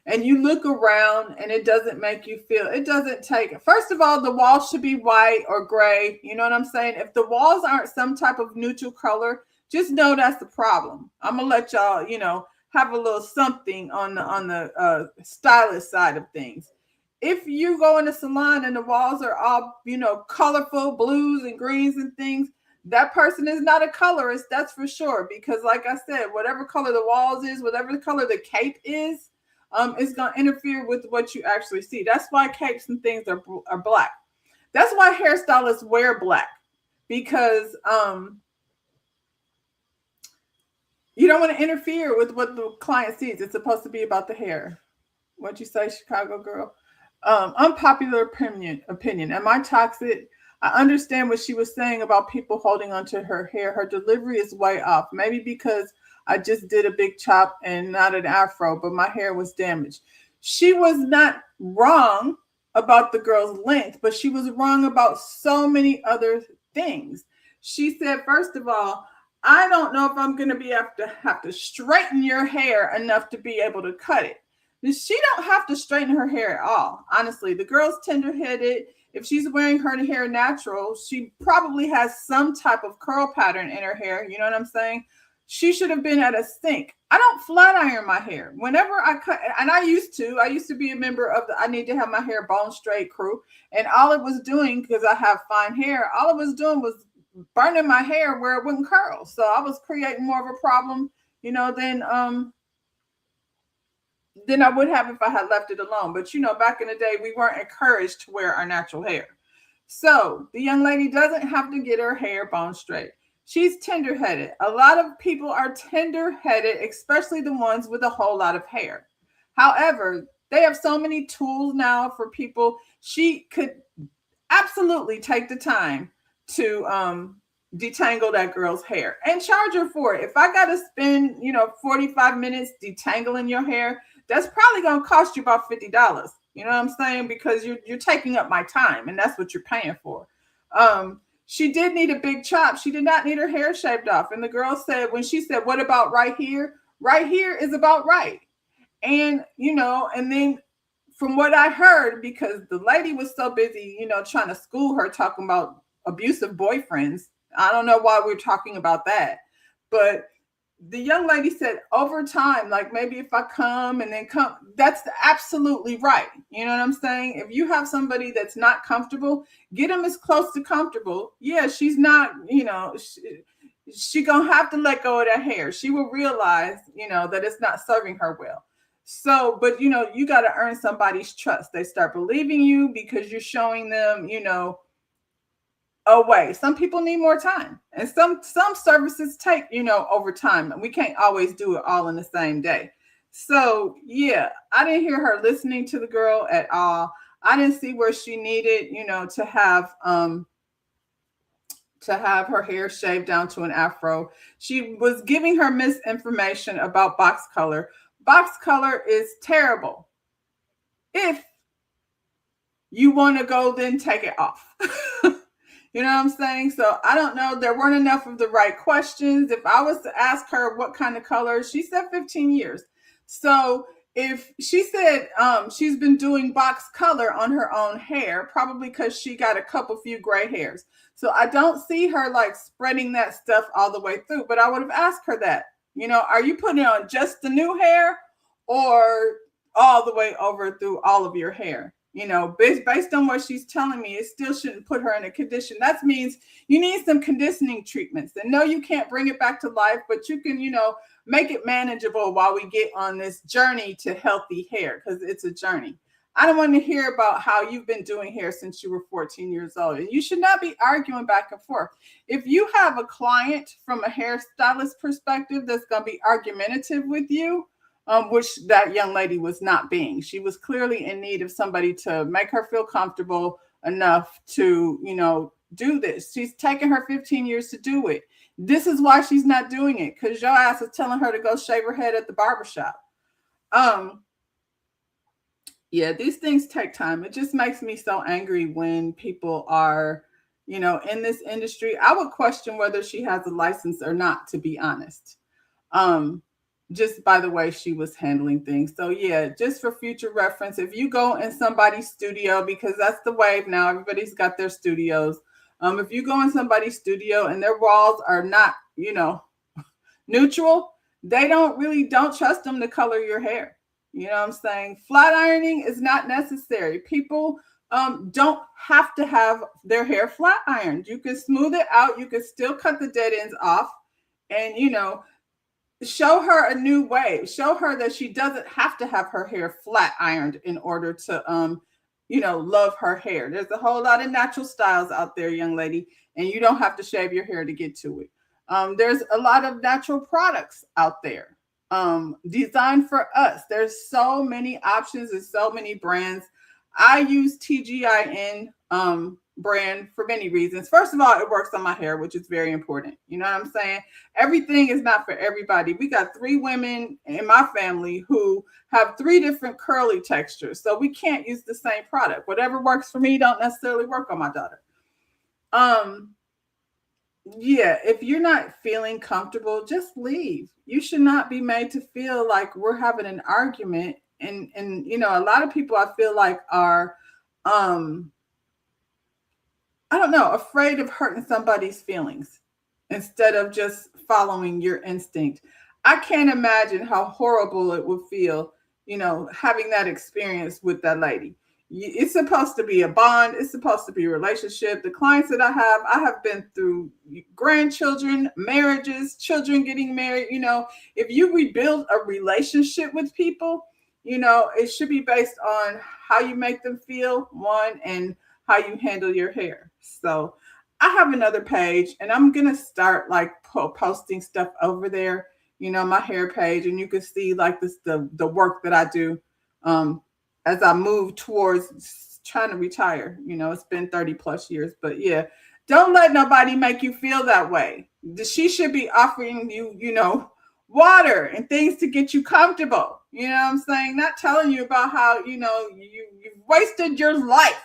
and you look around and it doesn't make you feel, it doesn't take, first of all, the walls should be white or gray. You know what I'm saying? If the walls aren't some type of neutral color, just know that's the problem. I'm going to let y'all, you know, have a little something on the stylist side of things. If you go in a salon and the walls are all, you know, colorful blues and greens and things, that person is not a colorist, that's for sure. Because like I said, whatever color the walls is, whatever the color the cape is going to interfere with what you actually see. That's why capes and things are black. That's why hairstylists wear black, because you don't want to interfere with what the client sees. It's supposed to be about the hair. What'd you say, Chicago girl? Unpopular opinion. Am I toxic? I understand what she was saying about people holding onto her hair. Her delivery is way off. Maybe because I just did a big chop and not an afro, but my hair was damaged. She was not wrong about the girl's length, but she was wrong about so many other things. She said, first of all, I don't know if I'm going to have to straighten your hair enough to be able to cut it. She don't have to straighten her hair at all. Honestly, the girl's tender-headed. If she's wearing her hair natural, she probably has some type of curl pattern in her hair. You know what I'm saying? She should have been at a sink. I don't flat iron my hair. Whenever I cut, and I used to be a member of the I Need to Have My Hair Bone Straight crew. And all it was doing, because I have fine hair, all it was doing was burning my hair where it wouldn't curl. So I was creating more of a problem, you know, than I would have if I had left it alone. But, you know, back in the day, we weren't encouraged to wear our natural hair. So the young lady doesn't have to get her hair bone straight. She's tender-headed. A lot of people are tender-headed, especially the ones with a whole lot of hair. However, they have so many tools now for people. She could absolutely take the time to detangle that girl's hair and charge her for it. If I got to spend, 45 minutes detangling your hair, that's probably going to cost you about $50. You know what I'm saying? Because you're taking up my time, and that's what you're paying for. She did need a big chop. She did not need her hair shaved off. And the girl said, when she said, what about right here? Right here is about right. And, and then from what I heard, because the lady was so busy, trying to school her, talking about abusive boyfriends. I don't know why we're talking about that. But the young lady said over time, like maybe if I come and then come, that's absolutely right. You know what I'm saying? If you have somebody that's not comfortable, get them as close to comfortable. Yeah, she's not, she gonna have to let go of that hair. She will realize, that it's not serving her well. So, but you got to earn somebody's trust. They start believing you because you're showing them, away. Some people need more time, and some services take, over time, and we can't always do it all in the same day. So yeah, I didn't hear her listening to the girl at all. I didn't see where she needed, to have her hair shaved down to an afro. She was giving her misinformation about box color. Box color is terrible. If you want to go, then take it off. You know what I'm saying? So I don't know. There weren't enough of the right questions. If I was to ask her what kind of color, she said 15 years. So if she said she's been doing box color on her own hair, probably because she got a few gray hairs. So I don't see her like spreading that stuff all the way through, but I would have asked her that, are you putting on just the new hair or all the way over through all of your hair? Based on what she's telling me, it still shouldn't put her in a condition. That means you need some conditioning treatments. And no, you can't bring it back to life, but you can, make it manageable while we get on this journey to healthy hair, because it's a journey. I don't want to hear about how you've been doing hair since you were 14 years old. And you should not be arguing back and forth. If you have a client from a hairstylist perspective that's going to be argumentative with you, which that young lady was not being. She was clearly in need of somebody to make her feel comfortable enough to, do this. She's taken her 15 years to do it. This is why she's not doing it, because your ass is telling her to go shave her head at the barbershop. Yeah, these things take time. It just makes me so angry when people are, in this industry. I would question whether she has a license or not, to be honest. Um, just by the way she was handling things. So yeah, just for future reference, if you go in somebody's studio, because that's the wave now, everybody's got their studios. If you go in somebody's studio and their walls are not, neutral, they don't trust them to color your hair. You know what I'm saying? Flat ironing is not necessary. People don't have to have their hair flat ironed. You can smooth it out. You can still cut the dead ends off, and show her a new way. Show her that she doesn't have to have her hair flat ironed in order to love her hair. There's a whole lot of natural styles out there, young lady, and you don't have to shave your hair to get to it. There's a lot of natural products out there designed for us. There's so many options and so many brands. I use TGIN brand for many reasons. First of all, it works on my hair, which is very important. You know what I'm saying? Everything is not for everybody. We got 3 women in my family who have 3 different curly textures, so we can't use the same product. Whatever works for me don't necessarily work on my daughter. Yeah, if you're not feeling comfortable, just leave. You should not be made to feel like we're having an argument. And a lot of people I feel like are I don't know, afraid of hurting somebody's feelings instead of just following your instinct. I can't imagine how horrible it would feel, having that experience with that lady. It's supposed to be a bond. It's supposed to be a relationship. The clients that I have been through grandchildren, marriages, children getting married. If you rebuild a relationship with people, it should be based on how you make them feel, one, and how you handle your hair. So I have another page, and I'm going to start posting stuff over there, my hair page, and you can see the work that I do as I move towards trying to retire. It's been 30 plus years, but yeah, don't let nobody make you feel that way. She should be offering you, water and things to get you comfortable. You know what I'm saying? Not telling you about how, you've wasted your life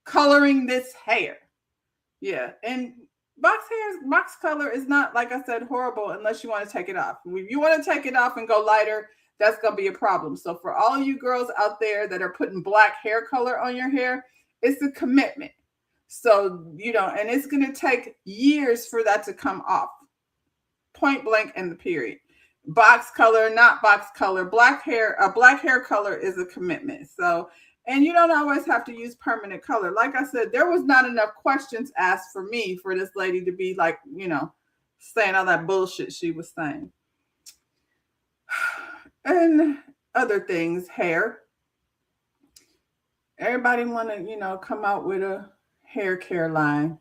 coloring this hair. Yeah. And box color is not, like I said, horrible unless you want to take it off. If you want to take it off and go lighter, that's going to be a problem. So for all you girls out there that are putting black hair color on your hair, it's a commitment. So, and it's going to take years for that to come off. Point blank and the period. Box color, not box color. Black hair color is a commitment. So, and you don't always have to use permanent color. Like I said, there was not enough questions asked for me for this lady to be saying all that bullshit she was saying. And other things, hair. Everybody want to, come out with a hair care line.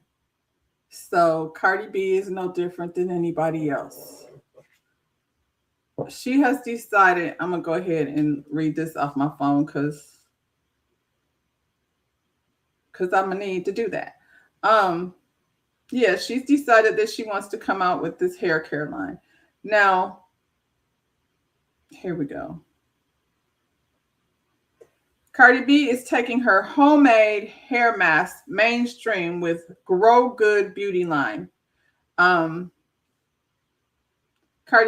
So Cardi B is no different than anybody else. She has decided, I'm going to go ahead and read this off my phone because I'm going to need to do that. Yeah, she's decided that she wants to come out with this hair care line. Now, here we go. Cardi B is taking her homemade hair mask mainstream with Grow Good beauty line. Cardi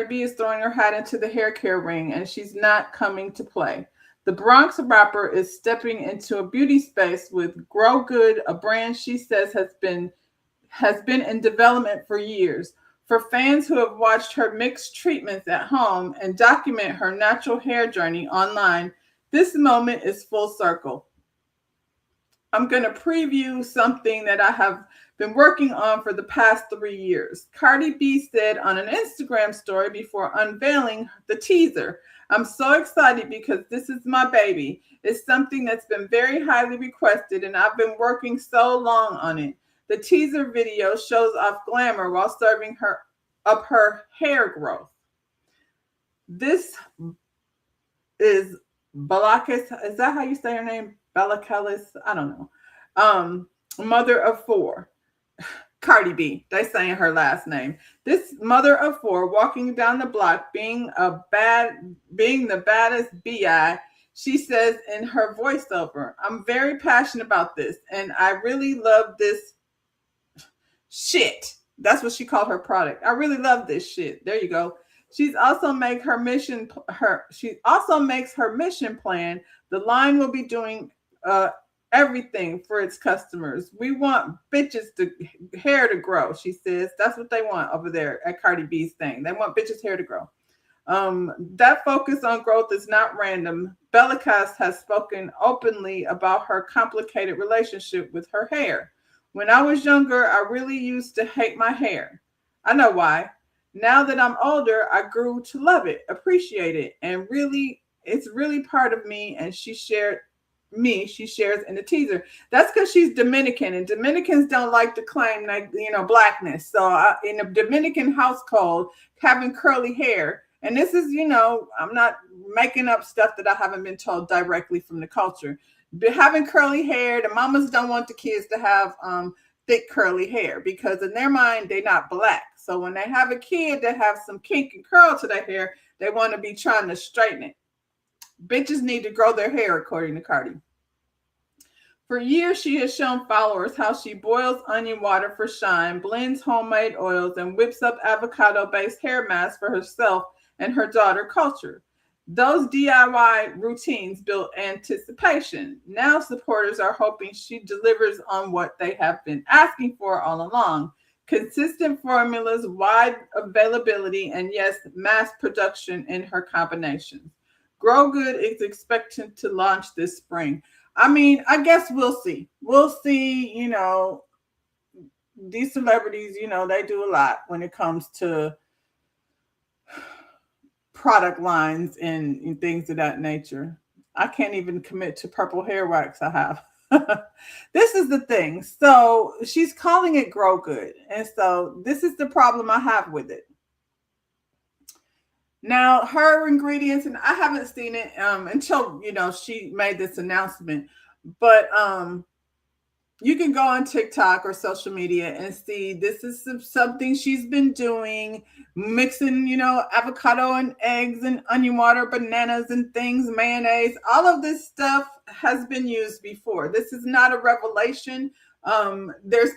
B is throwing her hat into the hair care ring, and she's not coming to play. The Bronx rapper is stepping into a beauty space with Grow Good, a brand she says has been in development for years. For fans who have watched her mix treatments at home and document her natural hair journey online, this moment is full circle. I'm going to preview something that I have been working on for the past 3 years. Cardi B said on an Instagram story before unveiling the teaser, "I'm so excited because this is my baby. It's something that's been very highly requested, and I've been working so long on it." The teaser video shows off glamour while serving up her hair growth. This is Balakis. Is that how you say her name? Balakelis? I don't know. Mother of 4. Cardi B. They saying her last name. This mother of four walking down the block being the baddest BI. She says in her voiceover, I'm very passionate about this and I really love this shit. That's what she called her product. I really love this shit. There you go. She also makes her mission plan. The line will be doing everything for its customers. We want hair to grow, she says. That's what they want over there at Cardi B's thing. They want bitches' hair to grow. That focus on growth is not random. Bellicast has spoken openly about her complicated relationship with her hair. When I was younger, I really used to hate my hair. I know why. Now that I'm older, I grew to love it, appreciate it, and it's really part of me. And she shares in the teaser. That's because she's Dominican, and Dominicans don't like to claim blackness. So in a Dominican household, having curly hair, and this is, I'm not making up stuff that I haven't been told directly from the culture. But having curly hair, the mamas don't want the kids to have thick curly hair because in their mind, they're not black. So when they have a kid that have some kink and curl to their hair, they want to be trying to straighten it. Bitches need to grow their hair, according to Cardi. For years, she has shown followers how she boils onion water for shine, blends homemade oils, and whips up avocado-based hair masks for herself and her daughter Culture. Those DIY routines built anticipation. Now supporters are hoping she delivers on what they have been asking for all along. Consistent formulas, wide availability, and yes, mass production in her combinations. Grow Good is expected to launch this spring. I mean, I guess we'll see. We'll see, these celebrities, they do a lot when it comes to product lines and things of that nature. I can't even commit to purple hair wax I have. This is the thing. So she's calling it Grow Good. And so this is the problem I have with it. Now, her ingredients, and I haven't seen it until, she made this announcement. But you can go on TikTok or social media and see this is something she's been doing, mixing, avocado and eggs and onion water, bananas and things, mayonnaise. All of this stuff has been used before. This is not a revelation. There's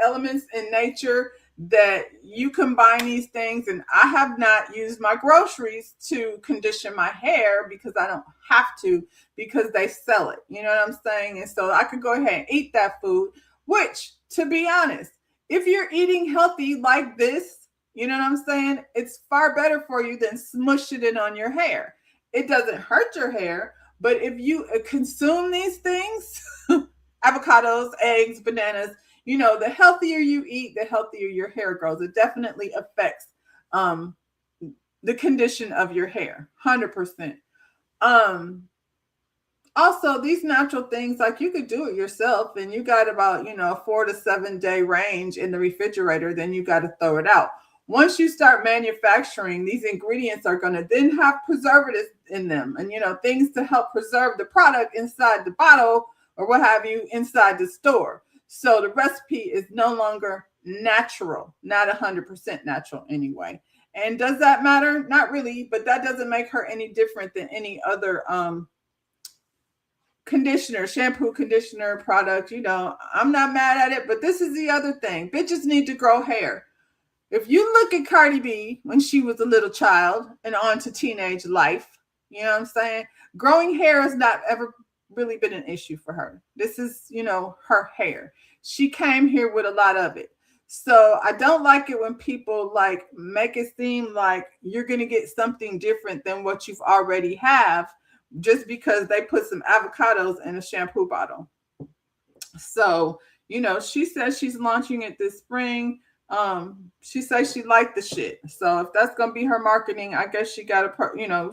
elements in nature that you combine these things, and I have not used my groceries to condition my hair because I don't have to, because they sell it. You know what I'm saying? And so I could go ahead and eat that food, which, to be honest, if you're eating healthy like this, you know what I'm saying? It's far better for you than smushing it on your hair. It doesn't hurt your hair, but if you consume these things, avocados, eggs, bananas, the healthier you eat, the healthier your hair grows. It definitely affects the condition of your hair, 100%. Also, these natural things, like you could do it yourself, and you got about, 4 to 7 day range in the refrigerator, then you got to throw it out. Once you start manufacturing, these ingredients are going to then have preservatives in them and, things to help preserve the product inside the bottle or what have you inside the store. So the recipe is no longer natural, not 100% natural anyway. And does that matter? Not really, but that doesn't make her any different than any other shampoo, conditioner product. I'm not mad at it, but this is the other thing. Bitches need to grow hair. If you look at Cardi B when she was a little child and on to teenage life, you know what I'm saying? Growing hair has not ever really been an issue for her. This is, her hair. She came here with a lot of it. So I don't like it when people make it seem like you're going to get something different than what you've already have just because they put some avocados in a shampoo bottle. So, she says she's launching it this spring. She says she liked the shit. So if that's going to be her marketing, I guess she got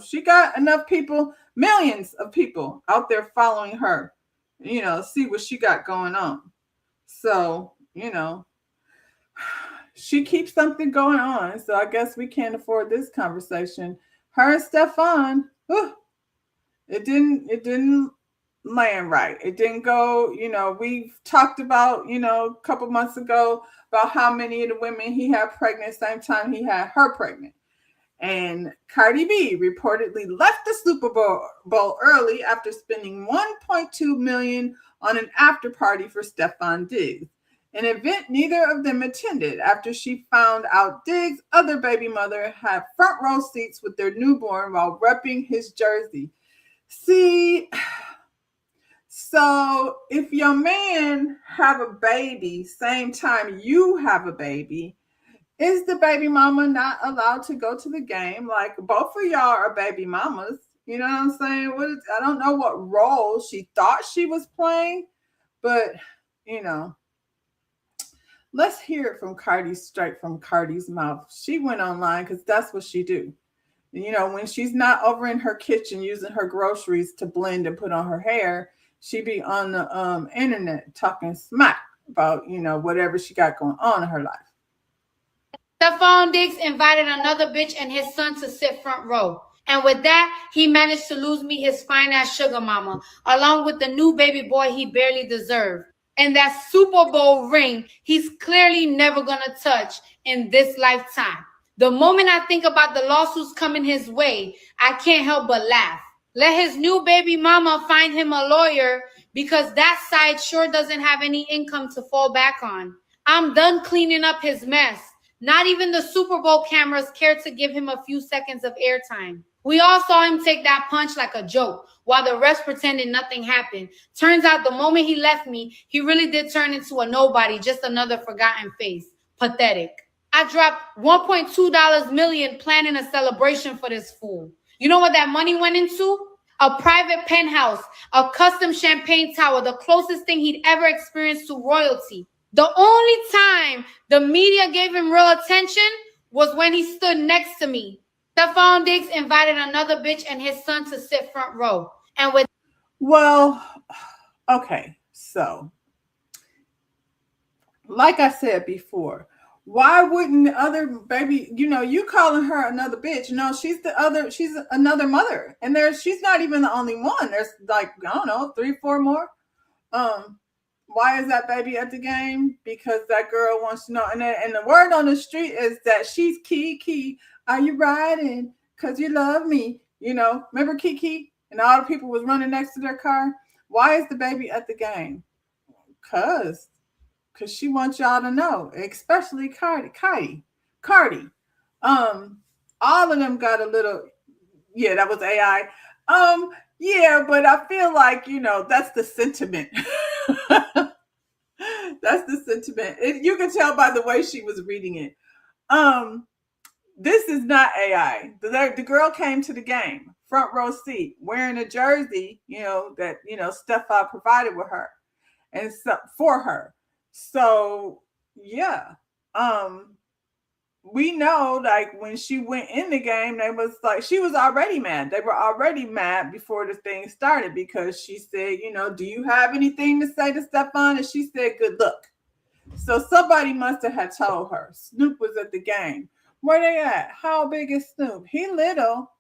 she got enough people, millions of people out there following her, see what she got going on. So, she keeps something going on. So I guess we can't afford this conversation. Her and Stefan, it didn't land right. It didn't go, we've talked about, a couple months ago about how many of the women he had pregnant same time he had her pregnant. And Cardi B reportedly left the Super Bowl early after spending $1.2 million on an after party for Stefon Diggs, an event neither of them attended after she found out Diggs' other baby mother had front row seats with their newborn while repping his jersey. See, so if your man have a baby same time you have a baby, is the baby mama not allowed to go to the game? Like, both of y'all are baby mamas. You know what I'm saying? I don't know what role she thought she was playing, but, let's hear it from straight from Cardi's mouth. She went online because that's what she do. When she's not over in her kitchen using her groceries to blend and put on her hair, she be on the internet talking smack about, whatever she got going on in her life. Stefon Diggs invited another bitch and his son to sit front row. And with that, he managed to lose me his fine-ass sugar mama, along with the new baby boy he barely deserved. And that Super Bowl ring he's clearly never gonna touch in this lifetime. The moment I think about the lawsuits coming his way, I can't help but laugh. Let his new baby mama find him a lawyer because that side sure doesn't have any income to fall back on. I'm done cleaning up his mess. Not even the Super Bowl cameras cared to give him a few seconds of airtime. We all saw him take that punch like a joke, while the rest pretended nothing happened. Turns out the moment he left me, he really did turn into a nobody, just another forgotten face. Pathetic. I dropped $1.2 million planning a celebration for this fool. You know what that money went into? A private penthouse, a custom champagne tower, the closest thing he'd ever experienced to royalty. The only time the media gave him real attention was when he stood next to me. Stefon Diggs invited another bitch and his son to sit front row. Okay, so like I said before, why wouldn't the other baby, you calling her another bitch? No, she's another mother. And she's not even the only one. There's like, I don't know, 3, 4 more. Why is that baby at the game? Because that girl wants to know. And the word on the street is that she's Kiki. Are you riding? Because you love me. Remember Kiki? And all the people was running next to their car. Why is the baby at the game? Because she wants y'all to know, especially Cardi. All of them got a little, yeah, that was AI. Yeah, but I feel like, that's the sentiment. That's the sentiment. You can tell by the way she was reading it. This is not AI. The girl came to the game, front row seat, wearing a jersey, that, Stefon provided with her and for her. So, yeah. We know, like, when she went in the game, she was already mad. They were already mad before the thing started because she said, do you have anything to say to Stefon? And she said, good luck. So somebody must have told her. Snoop was at the game. Where they at? How big is Snoop? He little.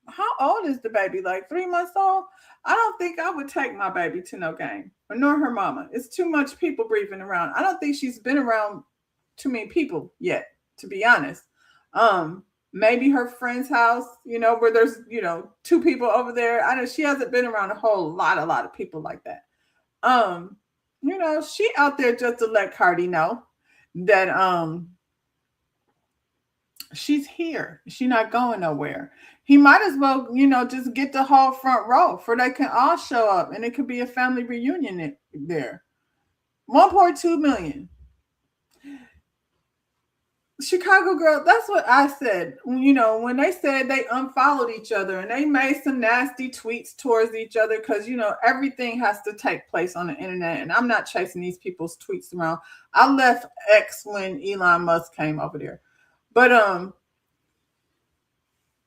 How old is the baby? Like 3 months old? I don't think I would take my baby to no game, nor her mama. It's too much people breathing around. I don't think she's been around too many people yet, to be honest. Maybe her friend's house, where there's, 2 people over there. I know she hasn't been around a lot of people like that. She out there just to let Cardi know that she's here. She's not going nowhere. He might as well, just get the whole front row for they can all show up and it could be a family reunion there. 1.2 million. Chicago girl, that's what I said. When they said they unfollowed each other and they made some nasty tweets towards each other because, everything has to take place on the internet. And I'm not chasing these people's tweets around. I left X when Elon Musk came over there. But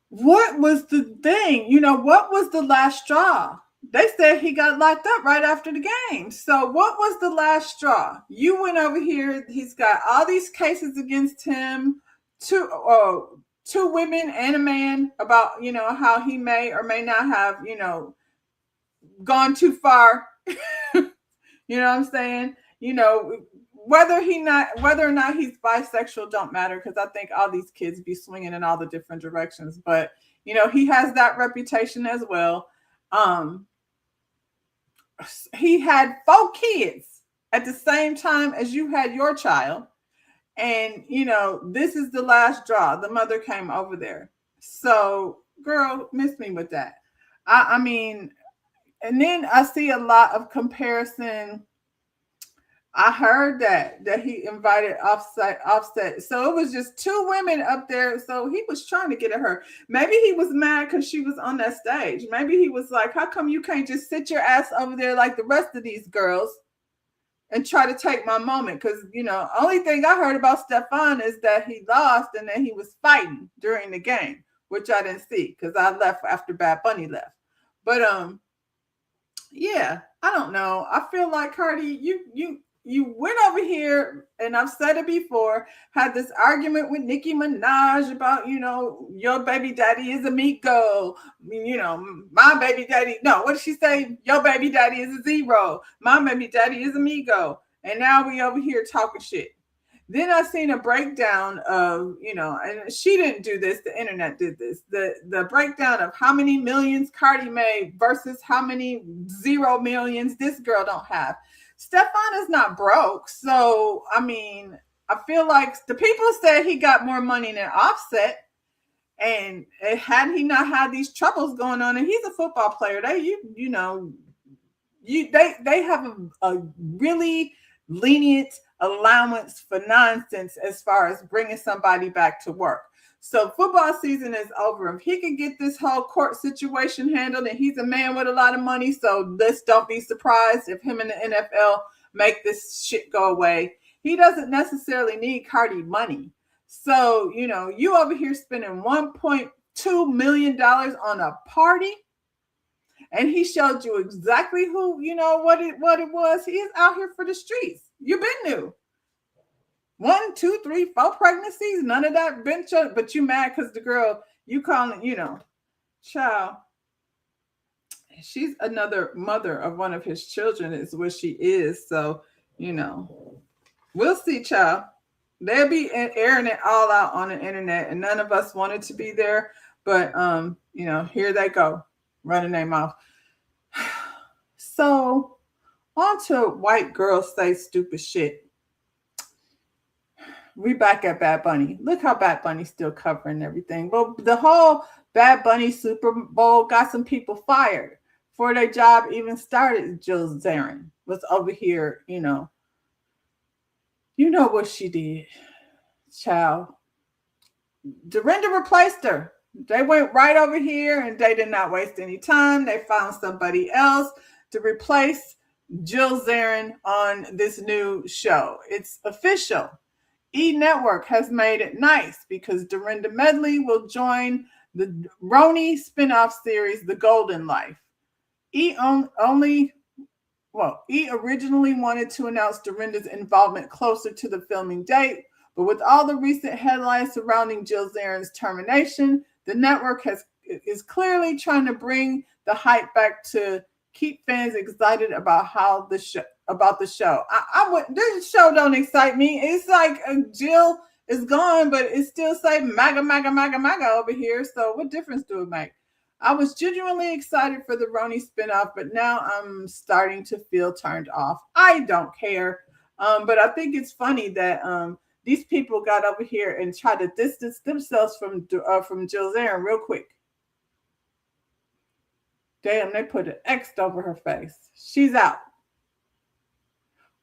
what was the thing? What was the last straw? They said he got locked up right after the game. So what was the last straw? You went over here. He's got all these cases against him, 2 women and a man about, how he may or may not have, gone too far. You know what I'm saying? You know, whether or not he's bisexual don't matter, because I think all these kids be swinging in all the different directions. But you know, he has that reputation as well. He had 4 kids at the same time as you had your child, and you know, this is the last straw. The mother came over there, so girl, miss me with that. I mean, and then I see a lot of comparison. I heard that he invited Offset. So it was just 2 women up there. So he was trying to get at her. Maybe he was mad because she was on that stage. Maybe he was like, how come you can't just sit your ass over there like the rest of these girls and try to take my moment? Because, you know, only thing I heard about Stefan is that he lost and that he was fighting during the game, which I didn't see because I left after Bad Bunny left. But yeah, I don't know. I feel like, Cardi, you went over here, and I've said it before, had this argument with Nicki Minaj about, you know, your baby daddy is a Miko. You know, my baby daddy, no, what did she say? Your baby daddy is a zero. My baby daddy is a Migo. And now we over here talking shit. Then I seen a breakdown of, you know, and she didn't do this, the internet did this, the breakdown of how many millions Cardi made versus how many 0 millions this girl don't have. Stefan is not broke. So, I mean, I feel like the people said he got more money than Offset. And had he not had these troubles going on, and he's a football player, they have a really lenient allowance for nonsense as far as bringing somebody back to work. So football season is over. If he can get this whole court situation handled, and he's a man with a lot of money, so let's don't be surprised if him and the NFL make this shit go away. He doesn't necessarily need Cardi money. So, you know, you over here spending $1.2 million on a party, and he showed you exactly who, you know, what it was. He is out here for the streets. You've been new. 1, 2, 3, 4 pregnancies, none of that bench up, but you mad because the girl you calling, you know, child. She's another mother of one of his children, is what she is. So, you know, we'll see, child. They'll be airing it all out on the internet, and none of us wanted to be there. But you know, here they go, running their mouth. So, on to white girls say stupid shit. We back at Bad Bunny. Look how Bad Bunny's still covering everything. Well, the whole Bad Bunny Super Bowl got some people fired before their job even started. Jill Zarin was over here, you know what she did, child. Dorinda replaced her. They went right over here, and they did not waste any time. They found somebody else to replace Jill Zarin on this new show. It's official. E! Network has made it nice because Dorinda Medley will join the Roni spinoff series, The Golden Life. E! originally wanted to announce Dorinda's involvement closer to the filming date, but with all the recent headlines surrounding Jill Zarin's termination, the network is clearly trying to bring the hype back to keep fans excited about the show. I would. This show don't excite me. It's like Jill is gone, but it still say MAGA, MAGA, MAGA, MAGA over here. So what difference do it make? I was genuinely excited for the Roni spinoff, but now I'm starting to feel turned off. I don't care, but I think it's funny that these people got over here and tried to distance themselves from Jill Zarin real quick. Damn, they put an X over her face. She's out.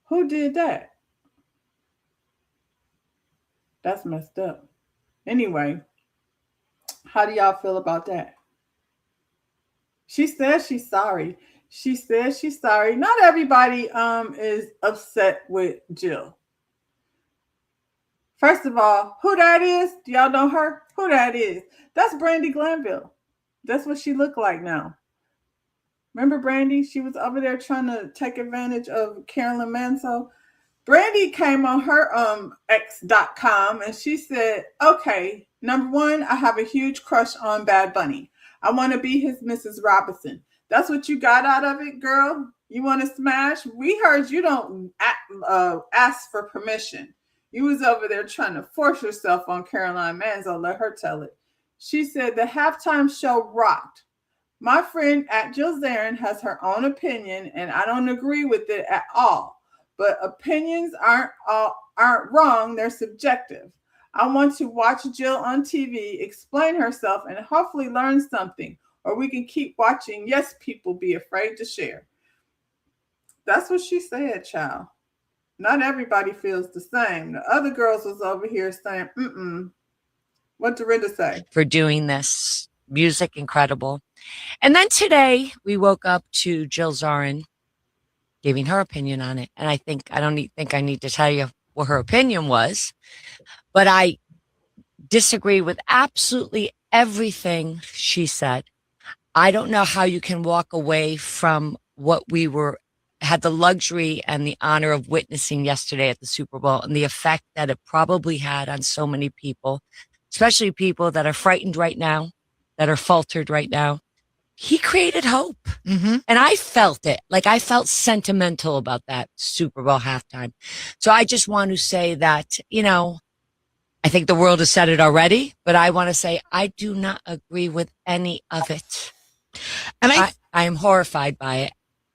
Who did that? That's messed up. Anyway, how do y'all feel about that? She says she's sorry. She says she's sorry. Not everybody is upset with Jill. First of all, who that is? Do y'all know her? Who that is? That's Brandi Glanville. That's what she looked like now. Remember Brandi? She was over there trying to take advantage of Carolyn Manso. Brandi came on her X.com and she said, okay, number one, I have a huge crush on Bad Bunny. I want to be his Mrs. Robinson. That's what you got out of it, girl? You want to smash? We heard you don't ask for permission. You was over there trying to force yourself on Caroline Manzo. Let her tell it. She said the halftime show rocked. My friend at Jill Zarin has her own opinion, and I don't agree with it at all. But opinions aren't wrong; they're subjective. I want to watch Jill on TV explain herself and hopefully learn something, or we can keep watching. Yes, people be afraid to share. That's what she said, child. Not everybody feels the same. The other girls was over here saying, What did Dorinda say? For doing this. Music incredible. And then today we woke up to Jill Zarin giving her opinion on it. And I don't think I need to tell you what her opinion was, but I disagree with absolutely everything she said. I don't know how you can walk away from what we had the luxury and the honor of witnessing yesterday at the Super Bowl and the effect that it probably had on so many people, especially people that are frightened right now, that are faltered right now. He created hope. Mm-hmm. And I felt it. Like I felt sentimental about that Super Bowl halftime. So I just want to say that, I think the world has said it already, but I want to say I do not agree with any of it. And I am horrified by it.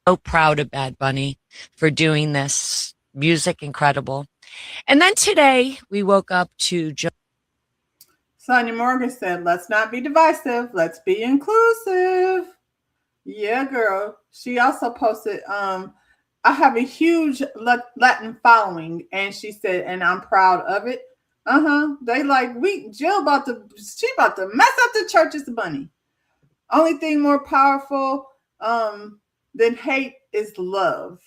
So proud of Bad Bunny for doing this. Music incredible. And then today we woke up to Sonia Morgan said, let's not be divisive. Let's be inclusive. Yeah, girl. She also posted, I have a huge Latin following. And she said, and I'm proud of it. They like, Jill about to mess up the church's money. Only thing more powerful than hate is love.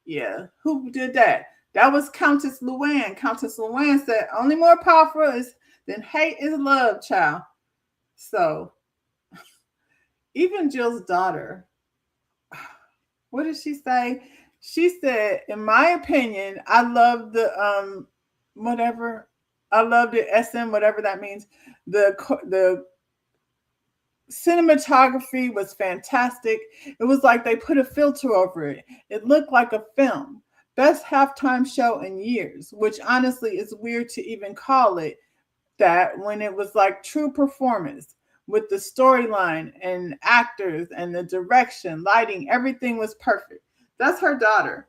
Yeah. Who did that? That was Countess Luann. Countess Luann said, only more powerful than hate is love, child. So even Jill's daughter, what did she say? She said, in my opinion, I love the whatever. I love the SM, whatever that means. The cinematography was fantastic. It was like they put a filter over it. It looked like a film. Best halftime show in years, which honestly is weird to even call it that when it was like true performance with the storyline and actors and the direction, lighting, everything was perfect. That's her daughter.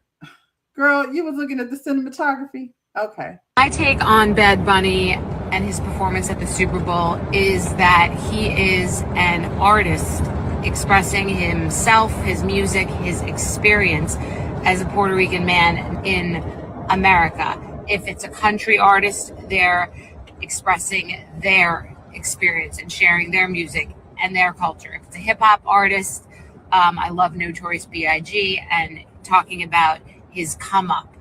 Girl, you was looking at the cinematography? Okay. My take on Bad Bunny and his performance at the Super Bowl is that he is an artist expressing himself, his music, his experience as a Puerto Rican man in America. If it's a country artist, they're expressing their experience and sharing their music and their culture. If it's a hip hop artist, I love Notorious B.I.G. and talking about his come up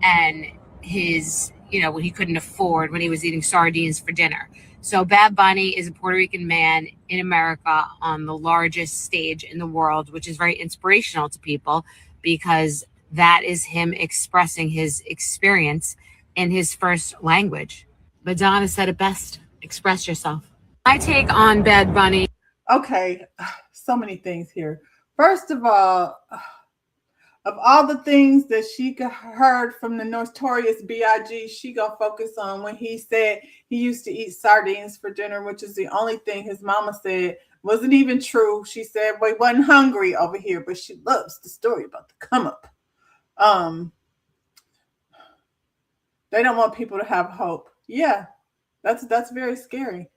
and his, what he couldn't afford when he was eating sardines for dinner. So Bad Bunny is a Puerto Rican man in America on the largest stage in the world, which is very inspirational to people because that is him expressing his experience in his first language. Madonna said it best, express yourself. My take on Bad Bunny. Okay, so many things here. First of all the things that she heard from the Notorious B.I.G., she gonna focus on when he said he used to eat sardines for dinner, which is the only thing his mama said wasn't even true. She said, well, he wasn't hungry over here, but she loves the story about the come up. They don't want people to have hope. Yeah, that's very scary.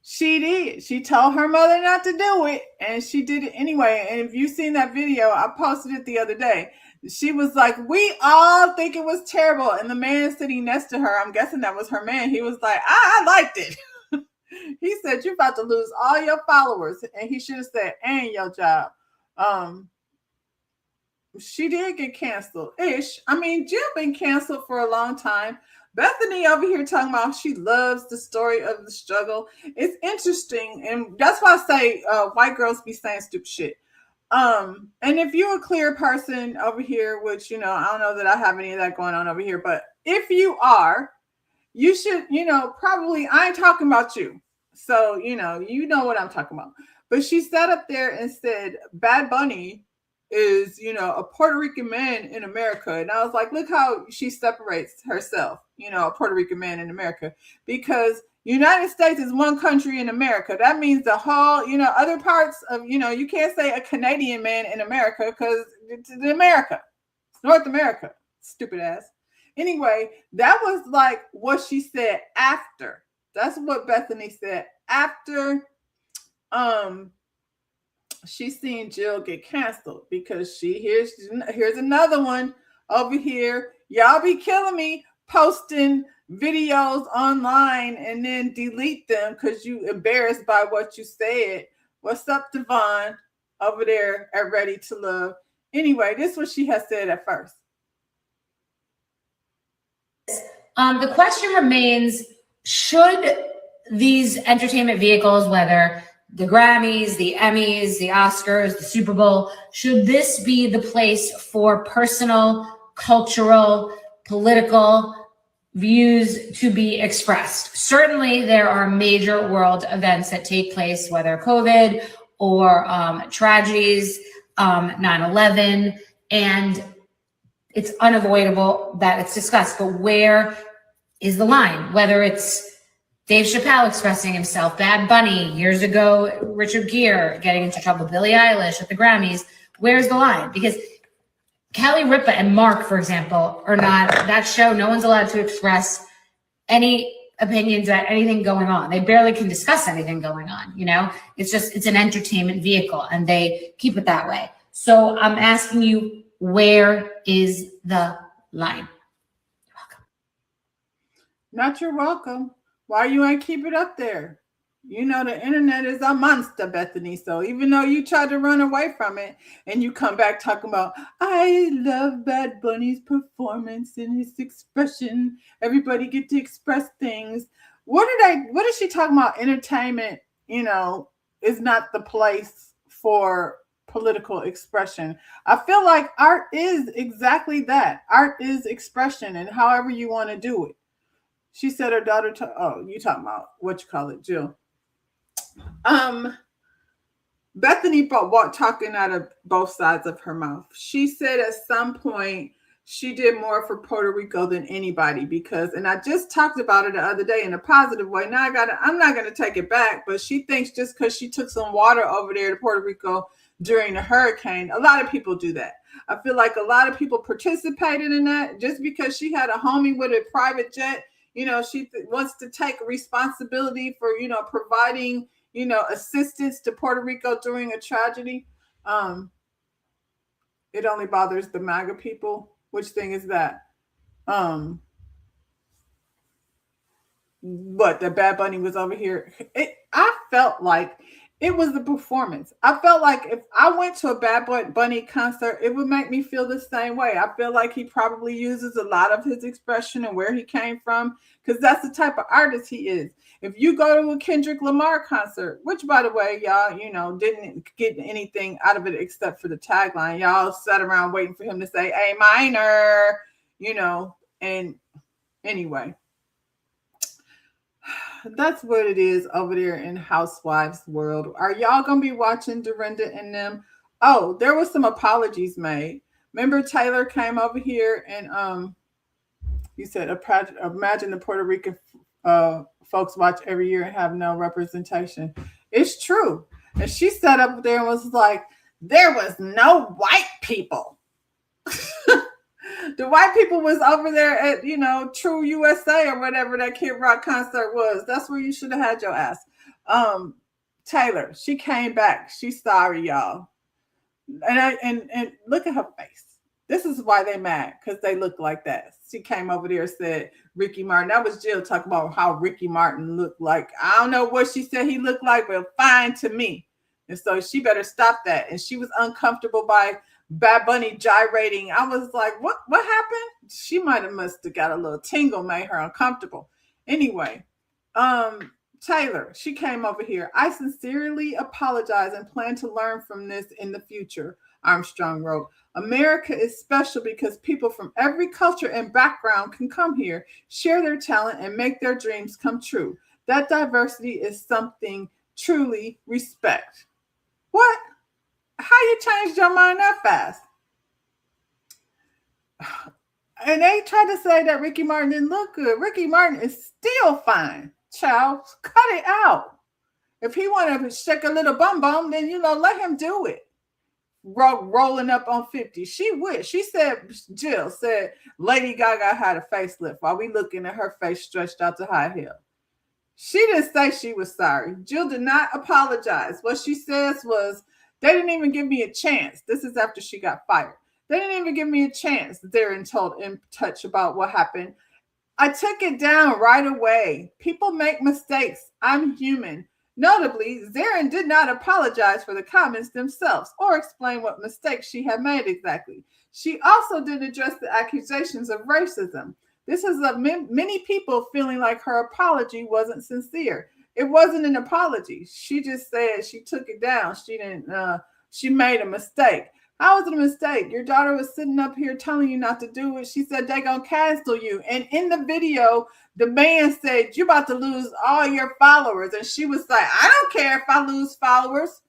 She did. She told her mother not to do it, and she did it anyway. And if you've seen that video, I posted it the other day. She was like, we all think it was terrible. And the man sitting next to her, I'm guessing that was her man, he was like, I liked it. He said, you're about to lose all your followers. And he should have said, and your job. She did get canceled-ish. I mean, Jill been canceled for a long time. Bethany over here talking about she loves the story of the struggle. It's interesting. And that's why I say white girls be saying stupid shit. And if you're a clear person over here, which, I don't know that I have any of that going on over here, but if you are, you should, probably, I ain't talking about you. So, you know what I'm talking about. But she sat up there and said, Bad Bunny is, a Puerto Rican man in America. And I was like, look how she separates herself, a Puerto Rican man in America. Because United States is one country in America. That means the whole, other parts of, you can't say a Canadian man in America because it's America. It's North America. Stupid ass. Anyway, that was like what she said after. That's what Bethany said after she's seen Jill get canceled, because here's another one over here. Y'all be killing me posting videos online and then delete them because you embarrassed by what you said. What's up, Devon, over there at Ready to Love? Anyway, this is what she has said at first. The question remains, should these entertainment vehicles, whether the Grammys, the Emmys, the Oscars, the Super Bowl, should this be the place for personal, cultural, political views to be expressed? Certainly, there are major world events that take place, whether COVID or tragedies, 9/11, and it's unavoidable that it's discussed. But where is the line? Whether it's Dave Chappelle expressing himself, Bad Bunny, years ago, Richard Gere getting into trouble, Billie Eilish at the Grammys. Where's the line? Because Kelly Ripa and Mark, for example, are not, that show, no one's allowed to express any opinions about anything going on. They barely can discuss anything going on, It's an entertainment vehicle, and they keep it that way. So I'm asking you, where is the line? You're welcome. Not you're welcome. Why you ain't keep it up there? The internet is a monster, Bethany. So even though you tried to run away from it and you come back talking about, I love Bad Bunny's performance and his expression. Everybody get to express things. What is she talking about? Entertainment, is not the place for political expression. I feel like art is exactly that. Art is expression, and however you want to do it. She said her daughter, you talking about what you call it, Jill. Bethany talking out of both sides of her mouth. She said at some point she did more for Puerto Rico than anybody and I just talked about it the other day in a positive way. Now I'm not going to take it back, but she thinks just because she took some water over there to Puerto Rico during the hurricane, a lot of people do that. I feel like a lot of people participated in that just because she had a homie with a private jet. She wants to take responsibility for, providing, assistance to Puerto Rico during a tragedy. It only bothers the MAGA people. Which thing is that? What, the Bad Bunny was over here? I felt like it was the performance. I felt like if I went to a Bad Bunny concert, it would make me feel the same way. I feel like he probably uses a lot of his expression and where he came from, because that's the type of artist he is. If you go to a Kendrick Lamar concert, which, by the way, y'all, didn't get anything out of it except for the tagline. Y'all sat around waiting for him to say A minor, and anyway. That's what it is over there in Housewives world. Are y'all gonna be watching Dorinda and them? Oh, there was some apologies made. Remember Taylor came over here and you said imagine the Puerto Rican folks watch every year and have no representation. It's true. And she sat up there and was like, there was no white people. The white people was over there at, True USA or whatever that Kid Rock concert was. That's where you should have had your ass. Taylor, she came back. She's sorry, y'all. And look at her face. This is why they mad, because they look like that. She came over there and said Ricky Martin. That was Jill talking about how Ricky Martin looked like. I don't know what she said he looked like, but fine to me. And so she better stop that. And she was uncomfortable by Bad Bunny gyrating. I was like, what happened? She must have got a little tingle, made her uncomfortable. Anyway, Taylor, she came over here. I sincerely apologize and plan to learn from this in the future, Armstrong wrote. America is special because people from every culture and background can come here, share their talent, and make their dreams come true. That diversity is something truly respect. What? How you changed your mind that fast? And they tried to say that Ricky Martin didn't look good. Ricky Martin is still fine. Child, cut it out. If he want to shake a little bum bum, then, let him do it. Rolling up on 50. She wished. She said, Jill said, Lady Gaga had a facelift while we looking at her face stretched out to high heel. She didn't say she was sorry. Jill did not apologize. What she says was, they didn't even give me a chance. This is after she got fired. They didn't even give me a chance. They're in touch about what happened. I took it down right away. People make mistakes. I'm human. Notably, Zarin did not apologize for the comments themselves or explain what mistakes she had made exactly. She also didn't address the accusations of racism. This is many people feeling like her apology wasn't sincere. It wasn't an apology. She just said she took it down. She made a mistake. How was it a mistake? Your daughter was sitting up here telling you not to do it. She said they're going to cancel you. And in the video, the man said, you're about to lose all your followers. And she was like, I don't care if I lose followers.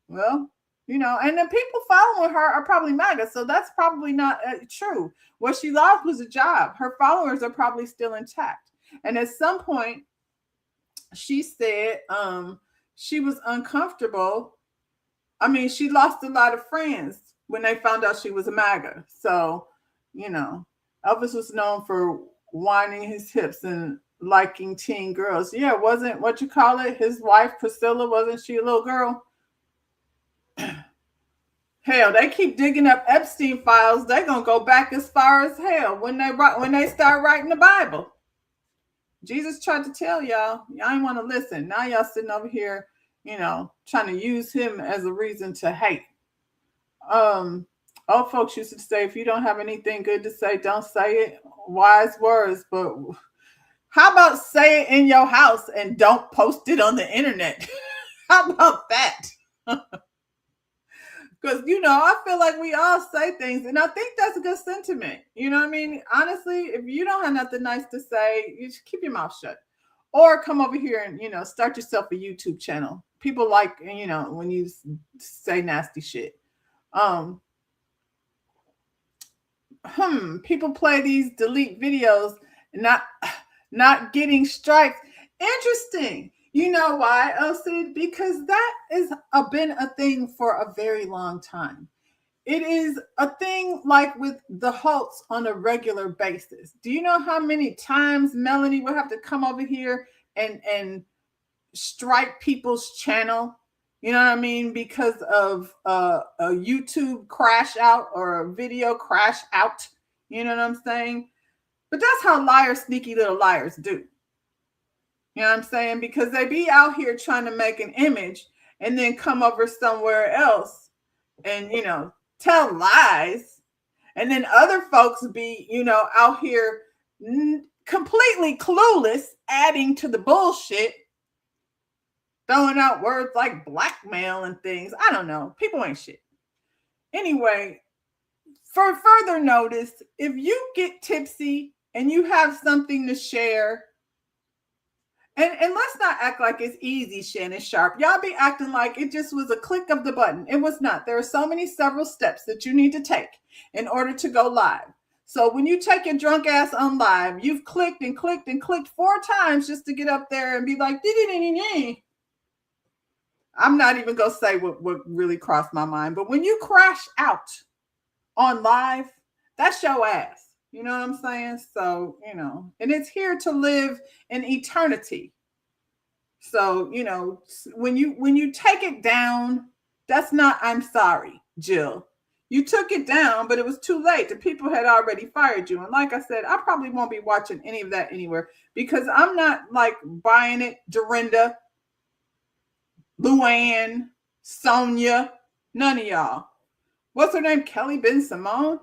Well, and the people following her are probably MAGA. So that's probably not true. What she lost was a job. Her followers are probably still intact. And at some point, she said she was uncomfortable. I mean, she lost a lot of friends when they found out she was a MAGA. So, Elvis was known for whining his hips and liking teen girls. Yeah, wasn't his wife Priscilla, wasn't she a little girl? Hell, they keep digging up Epstein files. They're going to go back as far as hell when they start writing the Bible. Jesus tried to tell y'all ain't want to listen. Now y'all sitting over here, trying to use him as a reason to hate. Old folks used to say, if you don't have anything good to say, don't say it. Wise words. But how about say it in your house and don't post it on the internet? How about that? Because, I feel like we all say things, and I think that's a good sentiment. You know what I mean? Honestly, if you don't have nothing nice to say, you just keep your mouth shut. Or come over here and, start yourself a YouTube channel. People like, when you say nasty shit. People play these delete videos and not getting strikes. Interesting. You know why, Elsie? Because that is been a thing for a very long time. It is a thing like with the Holtz on a regular basis. Do you know how many times Melanie would have to come over here and strike people's channel? You know what I mean? Because of a YouTube crash out or a video crash out. You know what I'm saying? But that's how sneaky little liars do. You know what I'm saying? Because they be out here trying to make an image and then come over somewhere else and, tell lies. And then other folks be, out here completely clueless, adding to the bullshit, throwing out words like blackmail and things. I don't know. People ain't shit. Anyway, for further notice, if you get tipsy and you have something to share, and let's not act like it's easy, Shannon Sharp. Y'all be acting like it just was a click of the button. It was not. There are several steps that you need to take in order to go live. So when you take your drunk ass on live, you've clicked and clicked and clicked 4 times just to get up there and be like, I'm not even going to say what really crossed my mind. But when you crash out on live, that's your ass. You know what I'm saying? So, and it's here to live in eternity. So, when you take it down, that's not, I'm sorry, Jill. You took it down, but it was too late. The people had already fired you. And like I said, I probably won't be watching any of that anywhere because I'm not like buying it. Dorinda, Luann, Sonia, none of y'all. What's her name? Kelly Ben Simone?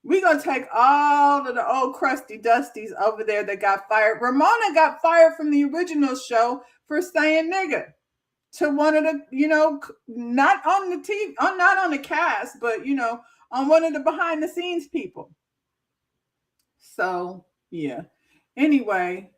We're going to take all of the old crusty dusties over there that got fired. Ramona got fired from the original show for saying nigga to one of the, not on the TV, not on the cast, but, on one of the behind the scenes people. So, yeah. Anyway,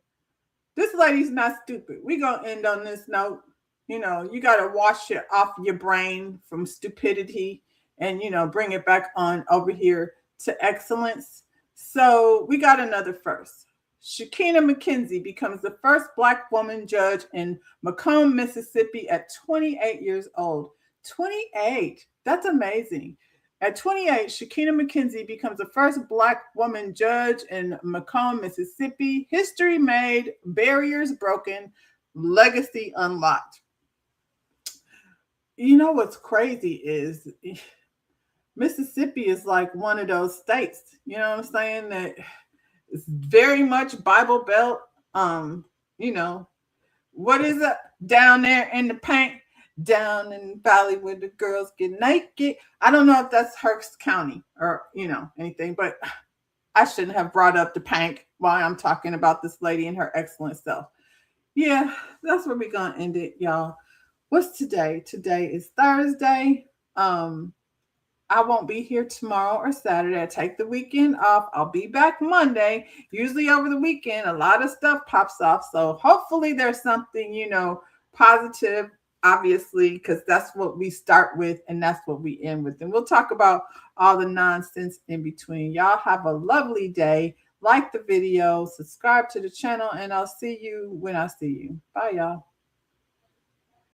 This lady's not stupid. We're going to end on this note. You know, you got to wash it off your brain from stupidity and, you know, bring it back on over here to excellence. So we got another first. Shakina McKenzie becomes the first Black woman judge in Macomb, Mississippi at 28 years old. 28. That's amazing. At 28, Shakina McKenzie becomes the first Black woman judge in Macomb, Mississippi. History made, barriers broken, legacy unlocked. You know what's crazy is Mississippi is like one of those states, you know what I'm saying, that it's very much Bible Belt. You know, what is it down there in the paint? Down in the valley where the girls get naked. I don't know if that's Hearst County or, you know, anything, but I shouldn't have brought up the pank while I'm talking about this lady and her excellent self. Yeah, that's where we're going to end it, y'all. What's today? Today is Thursday. I won't be here tomorrow or Saturday. I take the weekend off. I'll be back Monday. Usually over the weekend, a lot of stuff pops off. So hopefully there's something, you know, positive, obviously, because that's what we start with and that's what we end with. And we'll talk about all the nonsense in between. Y'all have a lovely day. Like the video, subscribe to the channel, and I'll see you when I see you. Bye, y'all.